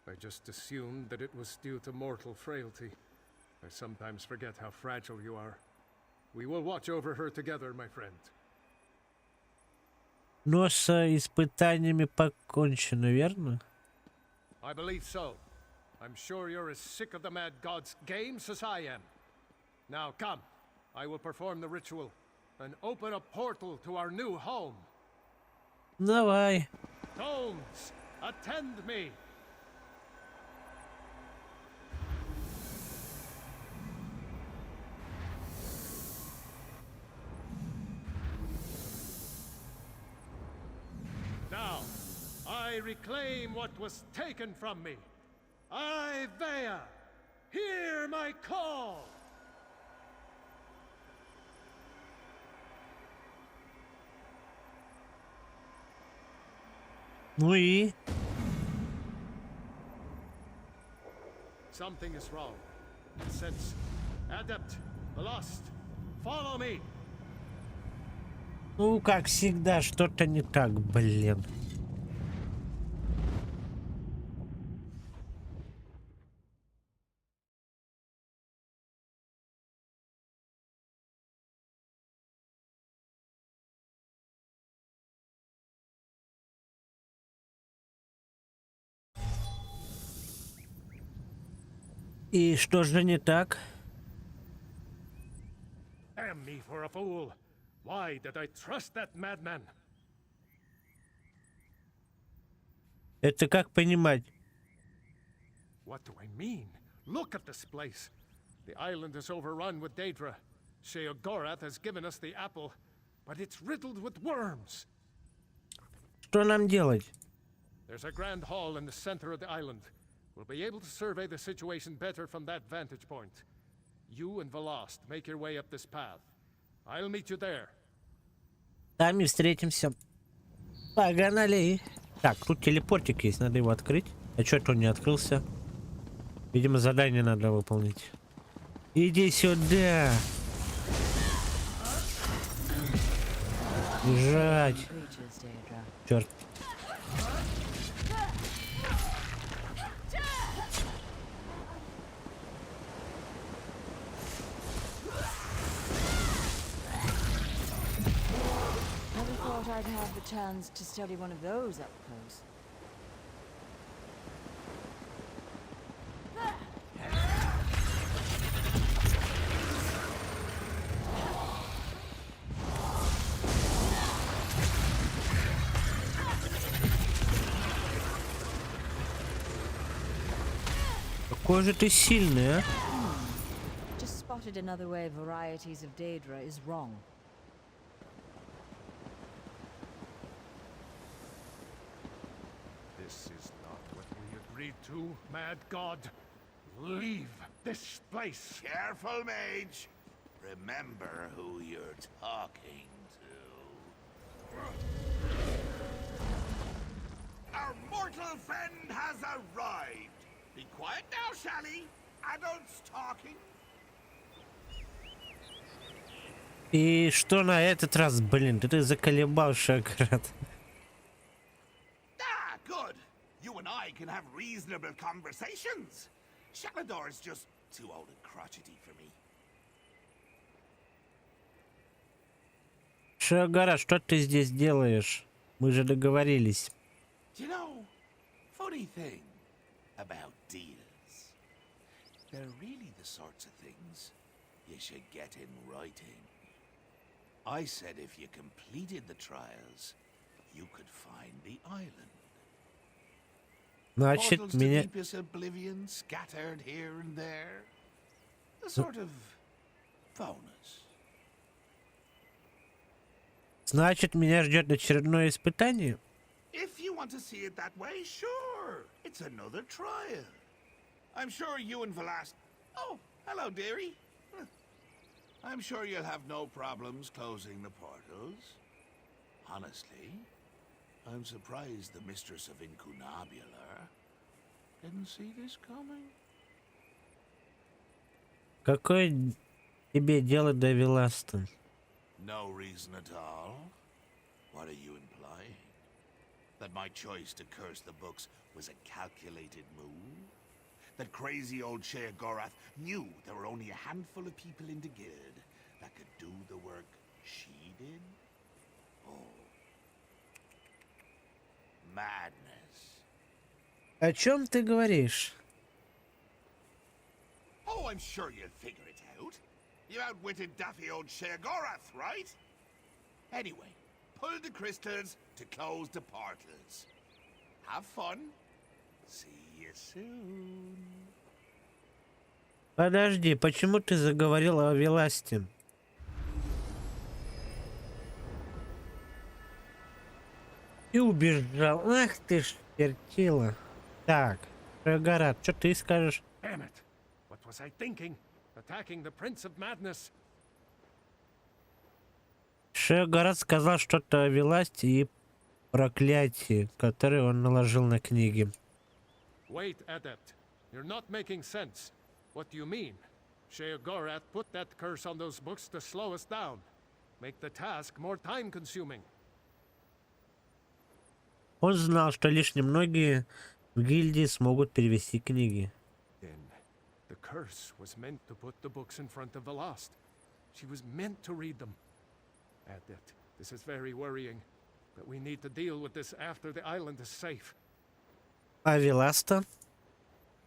[SPEAKER 2] I just assumed that it was due to mortal frailty. I sometimes forget how fragile you are. We will watch over her together, my friend.
[SPEAKER 4] Но с испытаниями покончено, верно?
[SPEAKER 2] I believe so. I'm sure you're as sick of the mad god's games as I am. Now come, I will perform the ritual and open a portal to our new home.
[SPEAKER 4] Давай.
[SPEAKER 2] Gnomes, attend me. Now, I reclaim what was taken from me. I, Vea, hear my call.
[SPEAKER 4] Ну и?
[SPEAKER 2] Something is wrong. Sense, adept, lost. Follow me.
[SPEAKER 4] Ну, как всегда, что-то не так, блин. И что же не так?
[SPEAKER 2] Damn me for a fool. Why did I trust that madman?
[SPEAKER 4] Это как понимать?
[SPEAKER 2] What do I mean? Look at this place. The island is overrun with Daedra. Sheogorath has given us the apple, but it's riddled with worms.
[SPEAKER 4] Что нам делать?
[SPEAKER 2] There's a grand hall in the center of the island. We'll be able to survey the situation better from that vantage point. You and Velost make your way up this path. I'll meet you there.
[SPEAKER 4] Там и встретимся. Погнали. Так, тут телепортик есть, надо его открыть. А что это он не открылся? Видимо, задание надо выполнить. Иди сюда. Бежать. Черт.
[SPEAKER 6] I'd have the chance to study one of those up close.
[SPEAKER 4] Какой же ты сильный, а?
[SPEAKER 6] Just spotted another way varieties of Daedra is wrong.
[SPEAKER 2] This is not what we agreed to, mad god. Leave this place.
[SPEAKER 7] Careful, mage. Remember who you're talking to. Our mortal friend has arrived. Be quiet now, Shally. Adults talking.
[SPEAKER 4] И что на этот раз, блин, ты заколебавший град.
[SPEAKER 7] Good. You and I can have reasonable conversations. Shalador is just too old and crotchety for me.
[SPEAKER 4] Шагара, что ты здесь делаешь? Мы же договорились.
[SPEAKER 7] You know, funny thing about deals. They're really the sorts of things you should get in writing. I said if you completed the trials, you could find the island.
[SPEAKER 4] Значит,
[SPEAKER 7] Portals to
[SPEAKER 4] меня...
[SPEAKER 7] deepest oblivion scattered here and there. A sort of bonus.
[SPEAKER 4] Значит, меня ждет очередное испытание?
[SPEAKER 7] If you want to see it that way, sure. It's another trial. I'm sure you and Velas... Oh, hello, dearie. I'm sure you'll have no problems closing the portals. Honestly, I'm surprised the Mistress of Incunabular didn't see this coming.
[SPEAKER 4] Какое тебе дело до Веласта?
[SPEAKER 7] No reason at all. What are you implying? That my choice to curse the books was a calculated move? That crazy old Sheogorath knew there were only a handful of people in the guild that could do the work she did? Oh. Madness.
[SPEAKER 4] О чем ты говоришь?
[SPEAKER 7] Oh, I'm sure you'll figure it out. You outwitted daffy old Sheogorath, right? Anyway, pull the crystals to close the portals. Have fun. See you soon.
[SPEAKER 4] Подожди, почему ты заговорил о Веласте? И убежал. Ах ты ж, чертила. Так, Шеогарат, что ты скажешь?
[SPEAKER 2] Damn it! What was I thinking? Attacking the Prince of Madness?
[SPEAKER 4] Шеогарат сказал что-то о Веласте и проклятии, которое он наложил на книги.
[SPEAKER 2] Wait, Adept. You're not making sense. What do you mean? Sheogorath put that curse on those books to slow us down. Make the task more time-consuming.
[SPEAKER 4] Он знал, что лишь немногие в гильдии смогут перевести книги.
[SPEAKER 2] Then, the curse was meant to put the books in front of the lost. She was meant to read them. Adept, this is very worrying. But we need to deal with this after the island is safe.
[SPEAKER 4] А Веласта?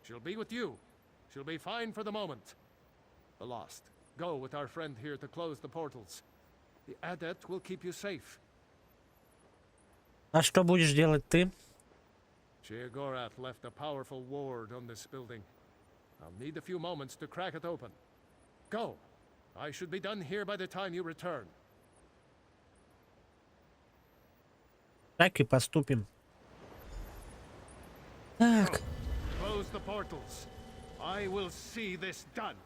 [SPEAKER 2] She'll be with you. She'll be fine for the moment. The lost, go with our friend here to close the portals. The Adept will keep you safe.
[SPEAKER 4] А что будешь делать ты?
[SPEAKER 2] Sheogorath left a powerful ward on this building. I'll need a few moments to crack it open. Go. I should be done here by the time you return.
[SPEAKER 4] Так и поступим. Так.
[SPEAKER 2] Close the portals. I will see this done.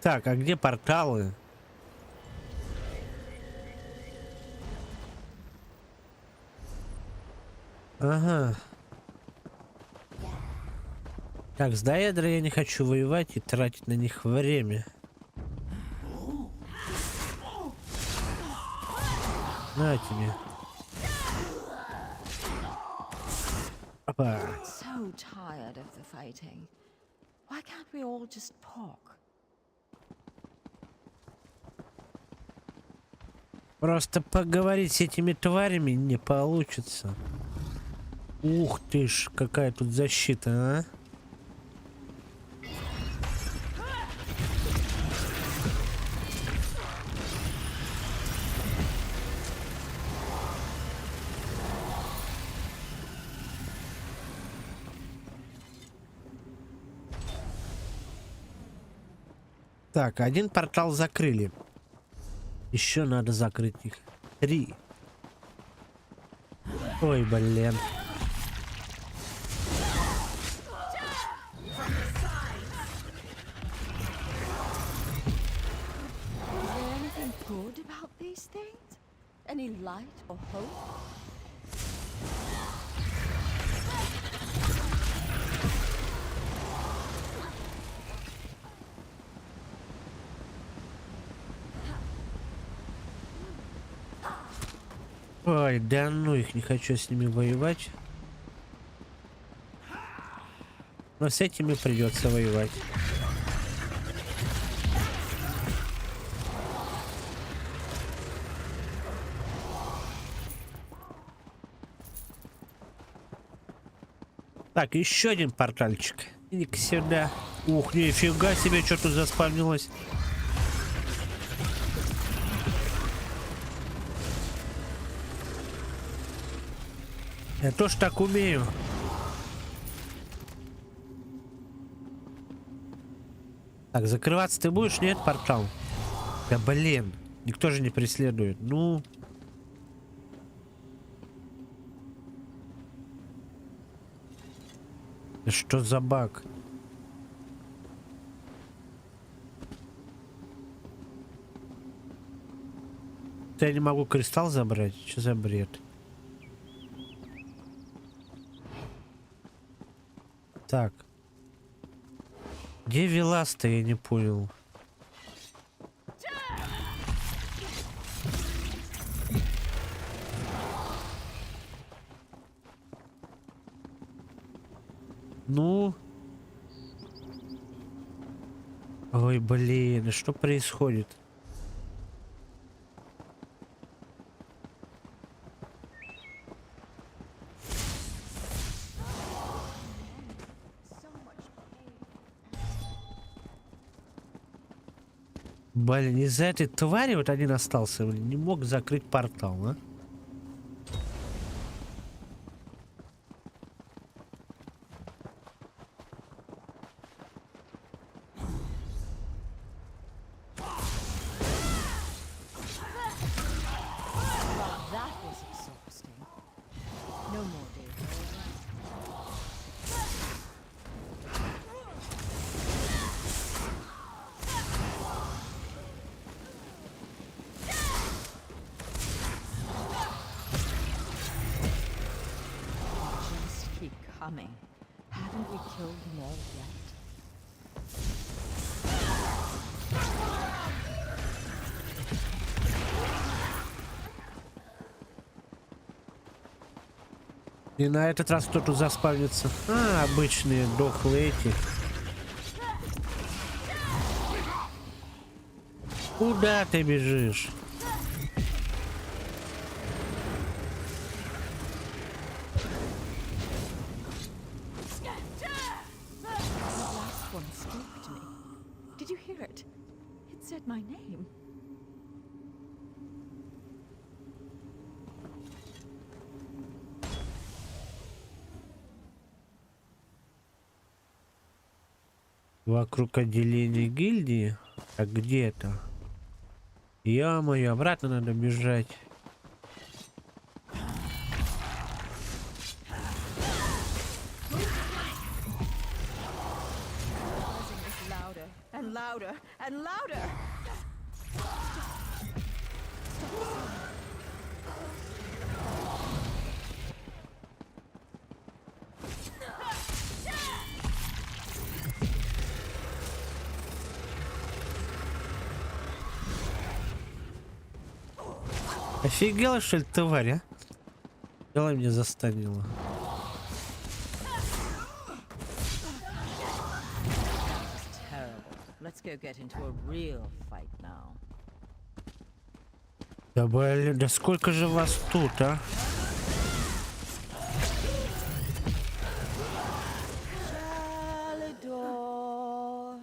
[SPEAKER 4] Так, а где порталы? Ага. Так, с Даэдрой я не хочу воевать и тратить на них время. На тебе. Опа.
[SPEAKER 6] So tired of the fighting. Why can't we all just talk?
[SPEAKER 4] Просто поговорить с этими тварями не получится. Ух ты ж, какая тут защита, а? Так, один портал закрыли. Еще надо закрыть их. 3. Ой, блин.
[SPEAKER 6] Is there anything good about these things? Any light or hope?
[SPEAKER 4] Ой, да ну их, не хочу с ними воевать. Но с этими придется воевать. Так, еще один портальчик. Иди-ка сюда. Ух, нифига себе, что тут заспавнилось. Я тоже так умею. Так, закрываться ты будешь? Нет, портал? Да блин, никто же не преследует. Ну... Да что за баг? Я не могу кристалл забрать? Что за бред? Так. Где Веласта, я не понял. Ну. Ой, блин, что происходит? Блин, из-за этой твари вот один остался, блин, не мог закрыть портал, а?
[SPEAKER 6] That was exhausting. No more, dear. Just keep coming. Haven't we killed them all yet?
[SPEAKER 4] И на этот раз кто тут заспавнится? А, обычные дохлые эти. Куда ты бежишь?
[SPEAKER 6] The last one spoke to me. Did you hear it? It said my name.
[SPEAKER 4] Вокруг отделения гильдии? А где это? Ё-моё, обратно надо бежать.
[SPEAKER 6] Buzzing is louder and louder and louder.
[SPEAKER 4] Офигела, что ли, тварь, а? Делай мне застанила.
[SPEAKER 6] Terrible. Let's go get into a real fight now.
[SPEAKER 4] Да блин, да сколько же вас тут, а?
[SPEAKER 6] Shalidor,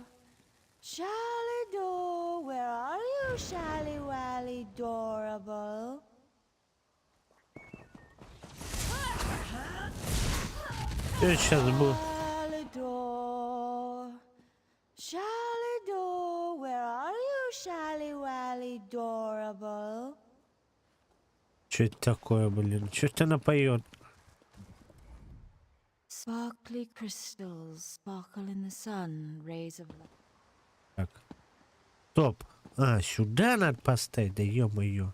[SPEAKER 6] Shalidor, where are you, Shally Wally Dorable?
[SPEAKER 4] Что сейчас будет?
[SPEAKER 6] Shalidor, Shalidor, where are you, Shally Wally Dorable?
[SPEAKER 4] Что это такое, блин? Что это она поет?
[SPEAKER 6] Sparkly crystals sparkle in the sun, rays of light.
[SPEAKER 4] Так. Стоп. А, сюда надо поставить, да ё-моё.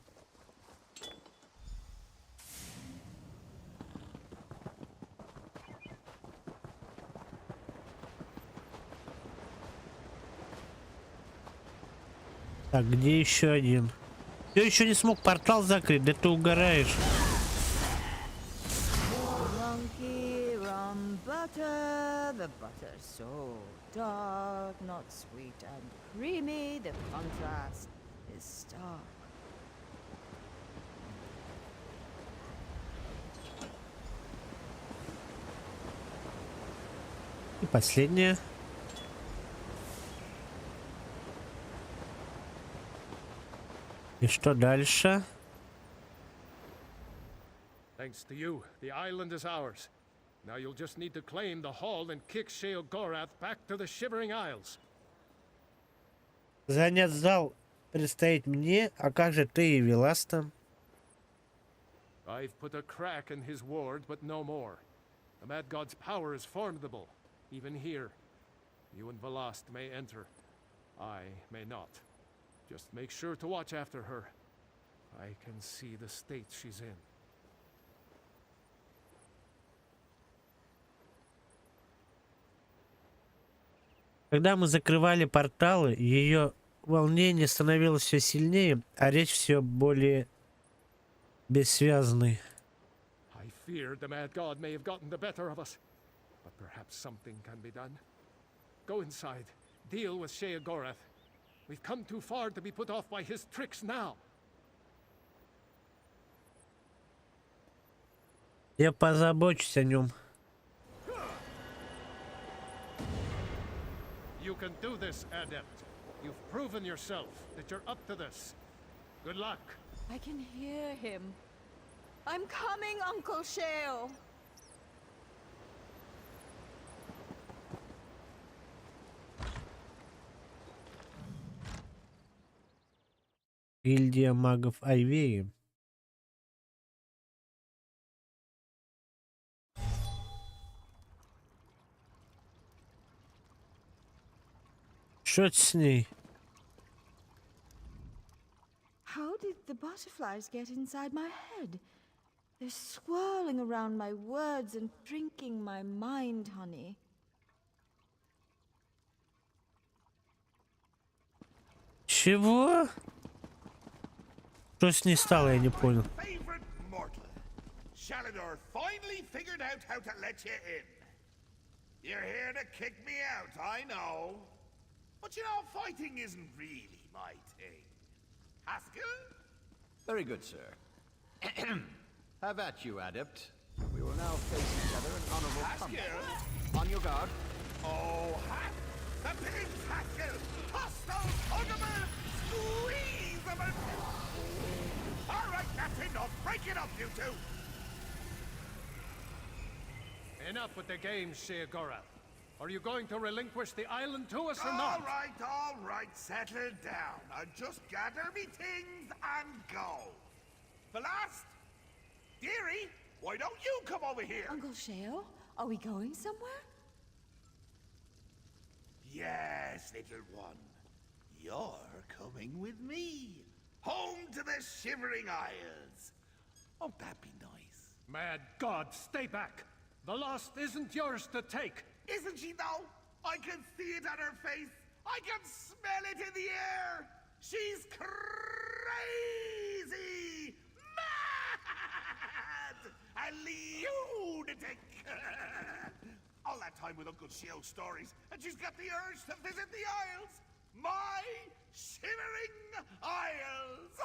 [SPEAKER 4] Так, где еще один? Ты еще не смог портал закрыть, да ты угораешь.
[SPEAKER 6] Monkey rum butter, the butter so dark, not sweet and creamy, the contrast is stark.
[SPEAKER 4] И последняя. И что дальше?
[SPEAKER 2] Thanks to you, the island is ours. Now you'll just need to claim the hall and kick Sheogorath back to the Shivering Isles.
[SPEAKER 4] Занять зал предстоит мне, а как же ты и Веласта?
[SPEAKER 2] I've put a crack in his ward, but no more. The Mad God's power is formidable, even here. You and Velast may enter. I may not. Just make sure to watch after her. I can see the state she's in.
[SPEAKER 4] Когда мы закрывали порталы, ее волнение становилось все сильнее, а речь все более бессвязной.
[SPEAKER 2] I feared the Mad God may have gotten the better of us, but perhaps something can be done. Go inside. Deal with Sheogorath. We've come too far to be put off by his tricks now.
[SPEAKER 4] Я позабочусь о нем.
[SPEAKER 2] You can do this, Adept. You've proven yourself that you're up to this. Good luck.
[SPEAKER 6] I can hear him. I'm coming, Uncle Shale.
[SPEAKER 4] Гильдия магов Айвеи. Что с ней?
[SPEAKER 6] How did the butterflies get inside my head? They're swirling around my words and drinking my mind, honey.
[SPEAKER 4] Чего? Что с ней стало, я не понял.
[SPEAKER 7] Favorite mortal. Shalador finally figured out how to let you in. You're here to kick me out, I know. But you know, fighting isn't really my thing. Haskell?
[SPEAKER 11] Very good, sir. Have at you, Adept. We will now face each other in honorable combat.
[SPEAKER 7] Haskell?
[SPEAKER 11] On your guard.
[SPEAKER 7] Oh, the pigs, Haskell! Toss those huggable! Squeeze them! All right, that's enough. Break it up, you two.
[SPEAKER 2] Enough with the games, Sheogorath. Are you going to relinquish the island to us or not?
[SPEAKER 7] All right, settle down. I'll just gather me things and go. Velast? Dearie, why don't you come over here?
[SPEAKER 6] Uncle Shale, are we going somewhere?
[SPEAKER 7] Yes, little one. You're coming with me. Home to the Shivering Isles. Won't that be nice?
[SPEAKER 2] Mad God, stay back! The lost isn't yours to take!
[SPEAKER 7] Isn't she, though? I can see it on her face. I can smell it in the air. She's crazy! Mad! A lunatic! All that time with Uncle Shio's stories, and she's got the urge to visit the Isles! My Shivering Isles!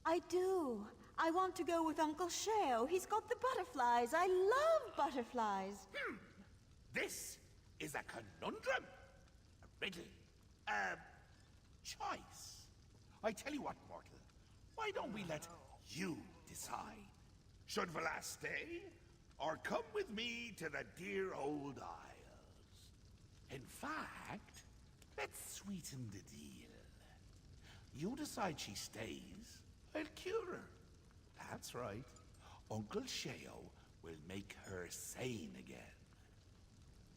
[SPEAKER 6] I do. I want to go with Uncle Shale. He's got the butterflies. I love butterflies.
[SPEAKER 7] This is a conundrum. A riddle. A choice. I tell you what, mortal. Why don't we let you decide? Should Velas stay, or come with me to the dear old Isles? In fact, let's sweeten the deal. You decide she stays, I'll cure her. That's right. Uncle Sheo will make her sane again.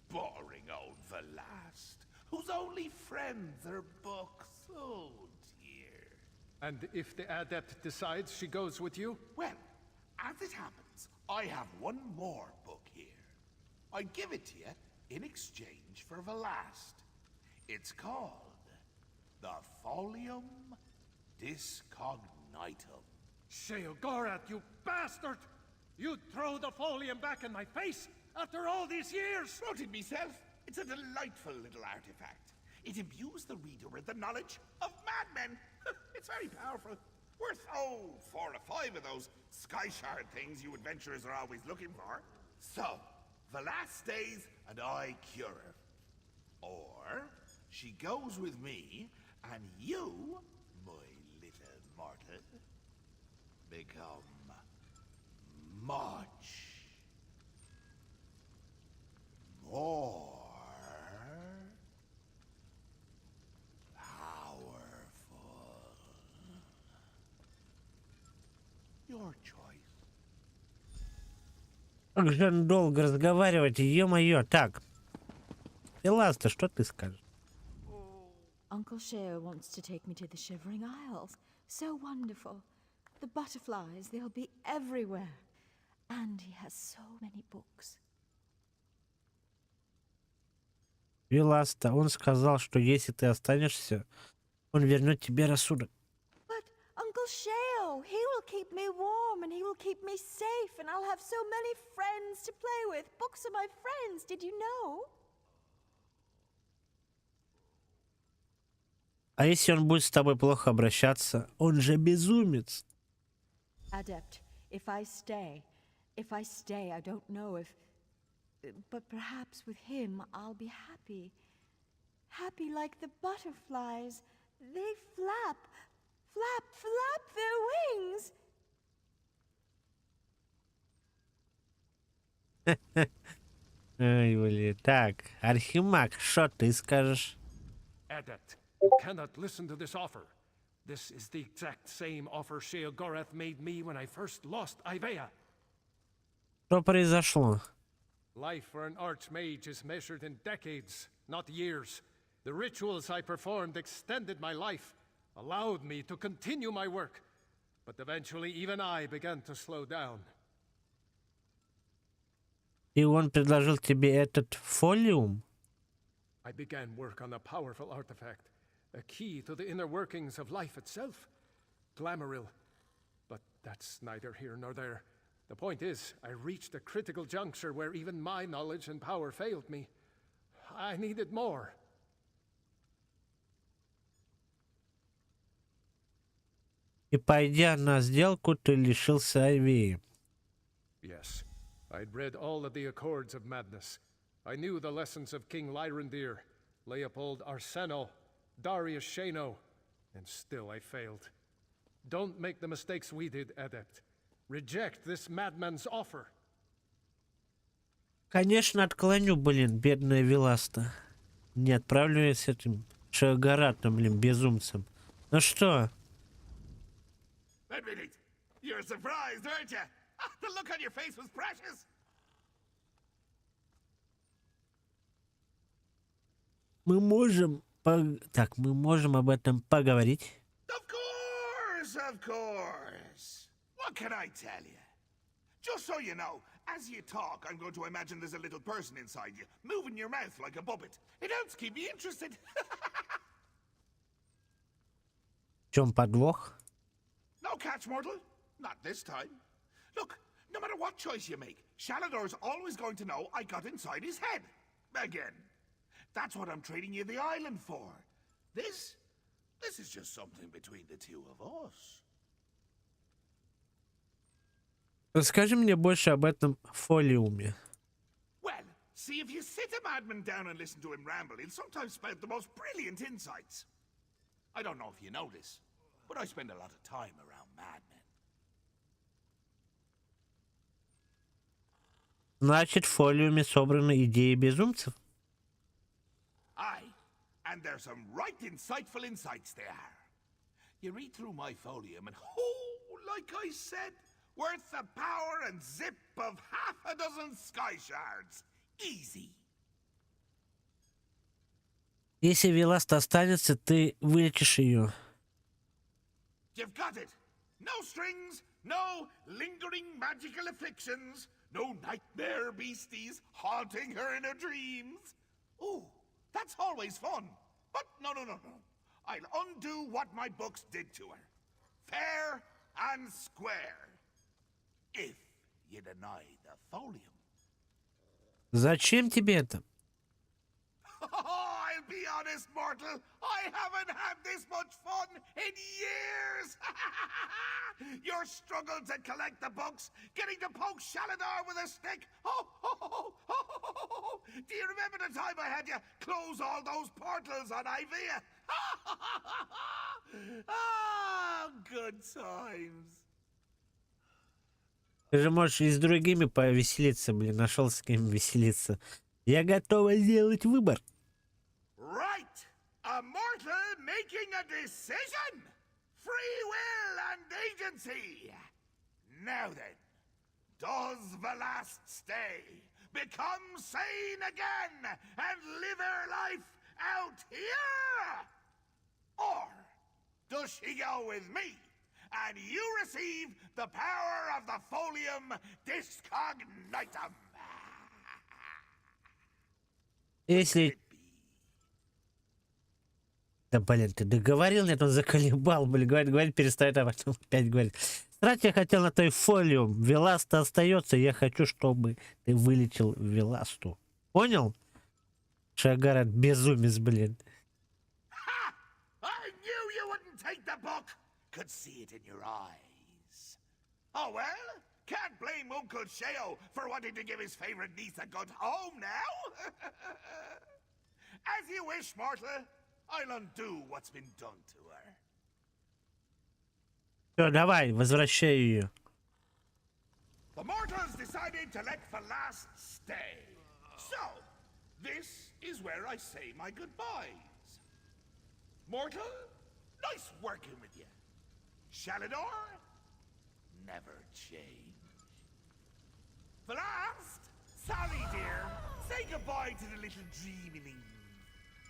[SPEAKER 7] Boring old Velast, whose only friends are books. Oh, dear.
[SPEAKER 2] And if the adept decides she goes with you?
[SPEAKER 7] Well, as it happens, I have one more book here. I give it to you in exchange for Velast. It's called the Folium Discognitum.
[SPEAKER 2] Sheogorath, you bastard! You'd throw the folium back in my face after all these years!
[SPEAKER 7] Wrote it myself. It's a delightful little artifact. It imbues the reader with the knowledge of madmen. It's very powerful. Worth, 4 or 5 of those sky shard things you adventurers are always looking for. So, Velas stays and I cure her. Or, she goes with me and you, my little mortal, become much more powerful. Your choice.
[SPEAKER 4] Как же он долго разговаривать, ё-моё. Так, Эласта, что ты скажешь?
[SPEAKER 6] Uncle Sheo wants to take me to the Shivering Isles. So wonderful. The butterflies, they'll be everywhere. And he has so many books.
[SPEAKER 4] Эласта, он сказал, что если ты останешься, он вернет тебе рассудок.
[SPEAKER 6] But Uncle Sheo, he will keep me warm and he will keep me safe and I'll have so many friends to play with. Books are my friends, did you know?
[SPEAKER 4] А если он будет с тобой плохо обращаться, он же безумец.
[SPEAKER 6] Adept, if I stay, I don't know if... But perhaps with him, I'll be happy. happy like the butterflies. They flap, flap, flap their wings.
[SPEAKER 4] Ай, блин. Так, Архимаг, что ты скажешь?
[SPEAKER 2] Adept, you cannot listen to this offer. This is the exact same offer Sheogorath made me when I first lost Ivea.
[SPEAKER 4] Что произошло?
[SPEAKER 2] Life for an archmage is measured in decades, not years. The rituals I performed extended my life, allowed me to continue my work. But eventually even I began to slow down.
[SPEAKER 4] И он предложил тебе этот фолиум?
[SPEAKER 2] I began work on a powerful artifact, a key to the inner workings of life itself, Glamouril. But that's neither here nor there. The point is, I reached a critical juncture where even my knowledge and power failed me. I needed more.
[SPEAKER 4] И пойдя на сделку, ты лишился Айвии.
[SPEAKER 2] Yes, I'd read all of the Accords of Madness. I knew the lessons of King Lyrandir, Leopold Arseno, Darius Shano, and still I failed. Don't make the mistakes we did, Adept. Reject this madman's offer.
[SPEAKER 4] Конечно, отклоню, блин, бедная Виласта. Не отправлю я с этим Шагаратом, блин, безумцем. Ну что?
[SPEAKER 7] Admit it. You're surprised, aren't you? The look on your face was precious.
[SPEAKER 4] Мы можем... Так, мы можем об этом поговорить.
[SPEAKER 7] Of course, of course. What can I tell you? Just so you know, as you talk, I'm going to imagine there's a little person inside you, moving your mouth like a puppet. It helps keep me interested.
[SPEAKER 4] В чем подвох?
[SPEAKER 7] No catch, mortal. Not this time. Look, no matter what choice you make, Shalador's always going to know I got inside his head. Again. That's what I'm trading you the island for. This is just something between the two of us.
[SPEAKER 4] Расскажи мне больше об этом фолиуме.
[SPEAKER 7] Well, see, if you sit a madman down and listen to him ramble, he'll sometimes spout the most brilliant insights. I don't know if you know this, but I spend a lot of time around madmen.
[SPEAKER 4] Значит, в фолиуме собраны идеи безумцев?
[SPEAKER 7] Aye, and there's some right insightful insights there. You read through my folium and, oh, like I said, worth the power and zip of half a dozen sky shards. Easy.
[SPEAKER 4] Если Виласта останется, ты вылечишь ее.
[SPEAKER 7] You've got it. No strings, no lingering magical afflictions, no nightmare beasties haunting her in her dreams. Ooh, that's always fun. But no. I'll undo what my books did to her. Fair and square. If you deny the folium.
[SPEAKER 4] Зачем тебе это?
[SPEAKER 7] I'll be honest, mortal. I haven't had this much fun in years. Your struggle to collect the books, getting to poke Shaladar with a stick. Do you remember the time I had you close all those portals on Ivea? Good times.
[SPEAKER 4] Ты же можешь и с другими повеселиться, блин, нашел с кем веселиться. Я готова сделать выбор.
[SPEAKER 7] Right! A mortal making a decision! Free will and agency! Now then, does Velast stay, become sane again, and live her life out here? Or does she go with me, and you receive the power of the folium discognitum?
[SPEAKER 4] Если... Да, блин, ты договорил, нет, он заколебал, блин, говорит, перестает, а потом опять говорит. Срать я хотел на той фолиум, Веласта остается, я хочу, чтобы ты вылечил Веласту. Понял? Шагарат безумец, блин.
[SPEAKER 7] I knew you wouldn't take the book. Could see it in your eyes. Oh well, can't blame Uncle Sheo for wanting to give his favorite niece a good home now. As you wish, mortal. I'll undo what's been done to her.
[SPEAKER 4] Все, давай, возвращай ее.
[SPEAKER 7] The mortals decided to let Falas stay. So, this is where I say my goodbyes. Mortal, nice working with you. Shalador, never change. Falas, sorry dear. Say goodbye to the little dreaming.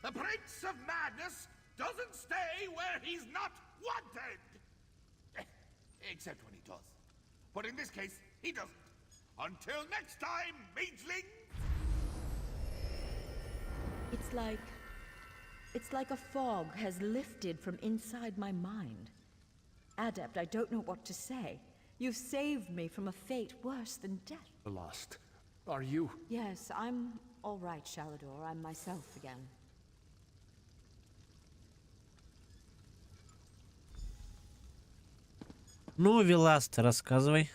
[SPEAKER 7] The Prince of Madness doesn't stay where he's not wanted. Except when he does. But in this case, he doesn't. Until next time, mageling!
[SPEAKER 6] It's like a fog has lifted from inside my mind. Adept, I don't know what to say. You've saved me from a fate worse than death.
[SPEAKER 2] Lost. Are you?
[SPEAKER 6] Yes, I'm all right, Shalador. I'm myself again.
[SPEAKER 4] Ну, Веласт, рассказывай.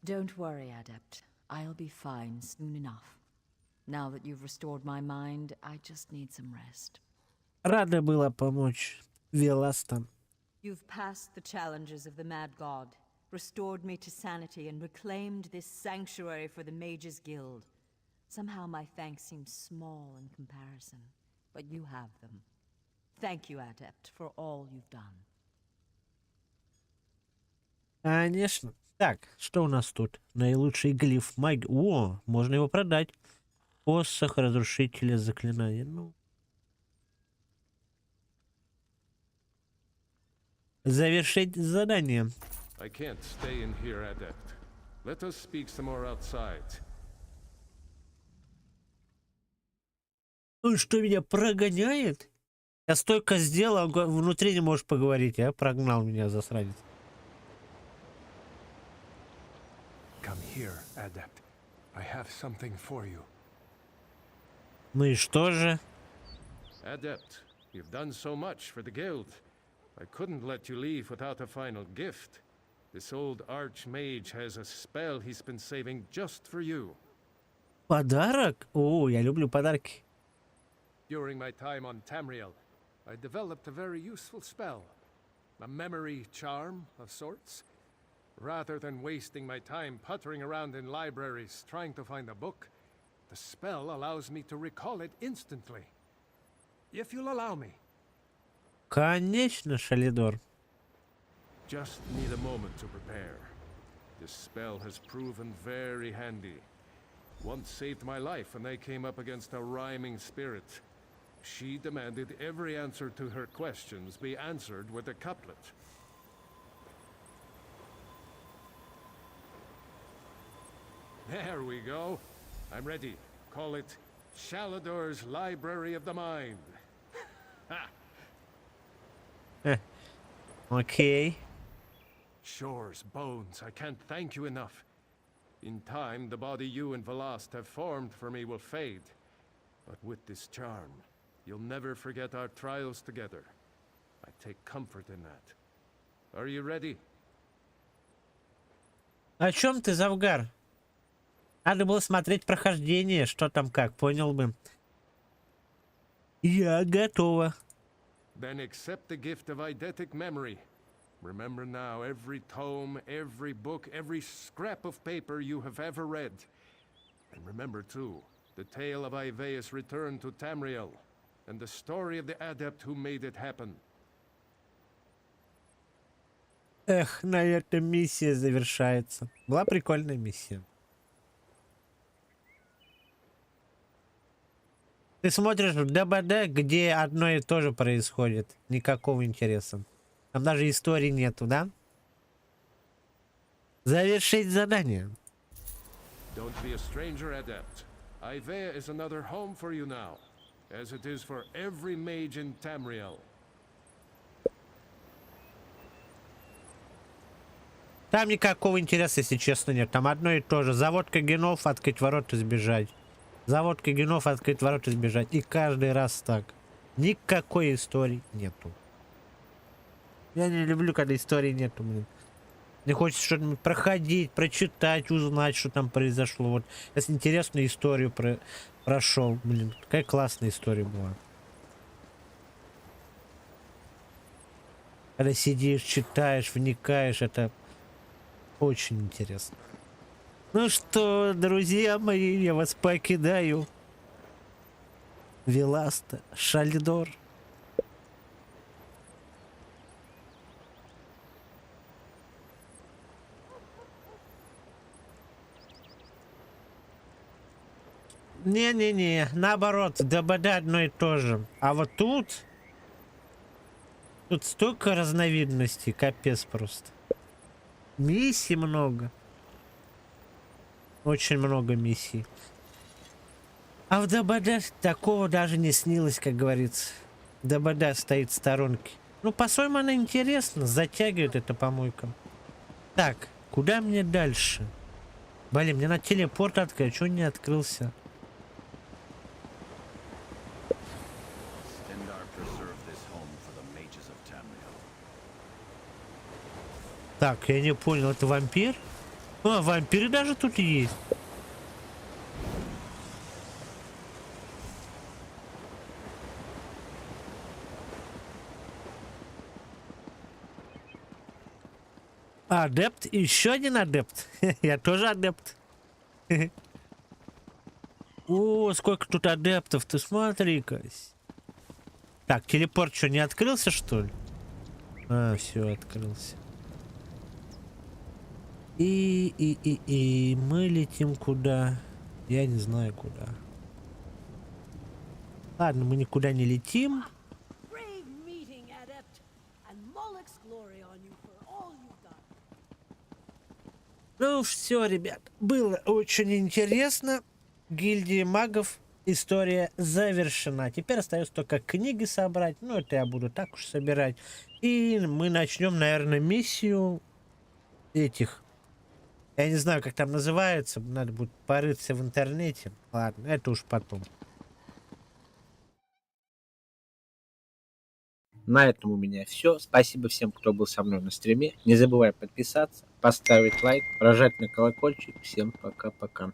[SPEAKER 6] Don't worry, Adept. I'll be fine soon enough. Now that you've restored my mind, I just need some rest.
[SPEAKER 4] Рада была помочь Веластам.
[SPEAKER 6] You've passed the challenges of the Mad God, restored me to sanity, and reclaimed this sanctuary for the Mages Guild. Somehow my thanks seem small in comparison, but you have them. Thank you, Adept, for all you've done.
[SPEAKER 4] Конечно. Так, что у нас тут? Наилучший глиф маги. О, можно его продать. Посох разрушителя заклинаний. Ну. Завершить задание.
[SPEAKER 2] I can't stay in here, Adept. Let us speak some more outside.
[SPEAKER 4] Он что, меня прогоняет? Я столько сделал, внутри не можешь поговорить, а? Прогнал меня, засранец.
[SPEAKER 2] Come here, Adept. I have something for you.
[SPEAKER 4] Ну и что же?
[SPEAKER 2] Adept, you've done so much for the guild. I couldn't let you leave without a final gift. This old archmage has a spell he's been saving just for you.
[SPEAKER 4] Подарок? О, я люблю подарки.
[SPEAKER 2] During my time on Tamriэль, I developed a very useful spell. A memory charm of sorts. Rather than wasting my time puttering around in libraries trying to find a book, the spell allows me to recall it instantly. If you'll allow me.
[SPEAKER 4] Конечно, Шалидор.
[SPEAKER 2] Just need a moment to prepare. This spell has proven very handy. Once saved my life when I came up against a rhyming spirit. She demanded every answer to her questions be answered with a couplet. There we go. I'm ready. Call it Shalador's Library of the Mind.
[SPEAKER 4] Okay.
[SPEAKER 2] Shores, bones, I can't thank you enough. In time, the body you and Velast have formed for me will fade. But with this charm, you'll never forget our trials together. I take comfort in that. Are you ready?
[SPEAKER 4] О чем ты, Завгар? Надо было смотреть прохождение, что там как, понял бы. Я готова.
[SPEAKER 2] Then accept the gift of eidetic memory. Remember now every tome, every book, every scrap of paper you have ever read. And remember too, the tale of Ivaeus' return to Tamriэль, and the story of the adept who made it happen.
[SPEAKER 4] Эх, на этом миссия завершается. Была прикольная миссия. Ты смотришь в ДБД, где одно и то же происходит. Никакого интереса. Там даже истории нету, да? Завершить задание.
[SPEAKER 2] Don't be a stranger, adept. Ivaea is another home for you now, as it is for every mage in Tamriэль.
[SPEAKER 4] Там никакого интереса, если честно, нет. Там одно и то же. Заводка генов, открыть ворота, сбежать. Заводка генов, открыть ворота, сбежать. И каждый раз так. Никакой истории нету. Я не люблю, когда истории нету, блин. Мне хочется что-нибудь проходить, прочитать, узнать, что там произошло. Вот я интересную историю прошел. Блин, какая классная история была. Когда сидишь, читаешь, вникаешь, это очень интересно. Ну что, друзья мои, я вас покидаю. Веласта, Шальдор. Не-не-не, наоборот, ДБД одно и то же. А вот тут столько разновидностей, капец просто. Миссий много. Очень много миссий. А в ДБД такого даже не снилось, как говорится. ДБД стоит в сторонке. Ну, по-своему, она интересна. Затягивает эта помойка. Так, куда мне дальше? Блин, мне на телепорт открыть. Чего не открылся? Так, я не понял, это вампир? А, вампиры даже тут есть. Адепт? Еще один адепт. Я тоже адепт. О, сколько тут адептов, ты смотри-ка. Так, телепорт что, не открылся, что ли? А, все, открылся. И мы летим куда? Я не знаю куда. Ладно, мы никуда не летим. Ну все, ребят, было очень интересно. Гильдии магов. История завершена. Теперь остается только книги собрать. Ну, это я буду так уж собирать. И мы начнем, наверное, миссию этих. Я не знаю, как там называется. Надо будет порыться в интернете. Ладно, это уж потом.
[SPEAKER 3] На этом у меня все. Спасибо всем, кто был со мной на стриме. Не забывай подписаться, поставить лайк, прожать на колокольчик. Всем пока-пока.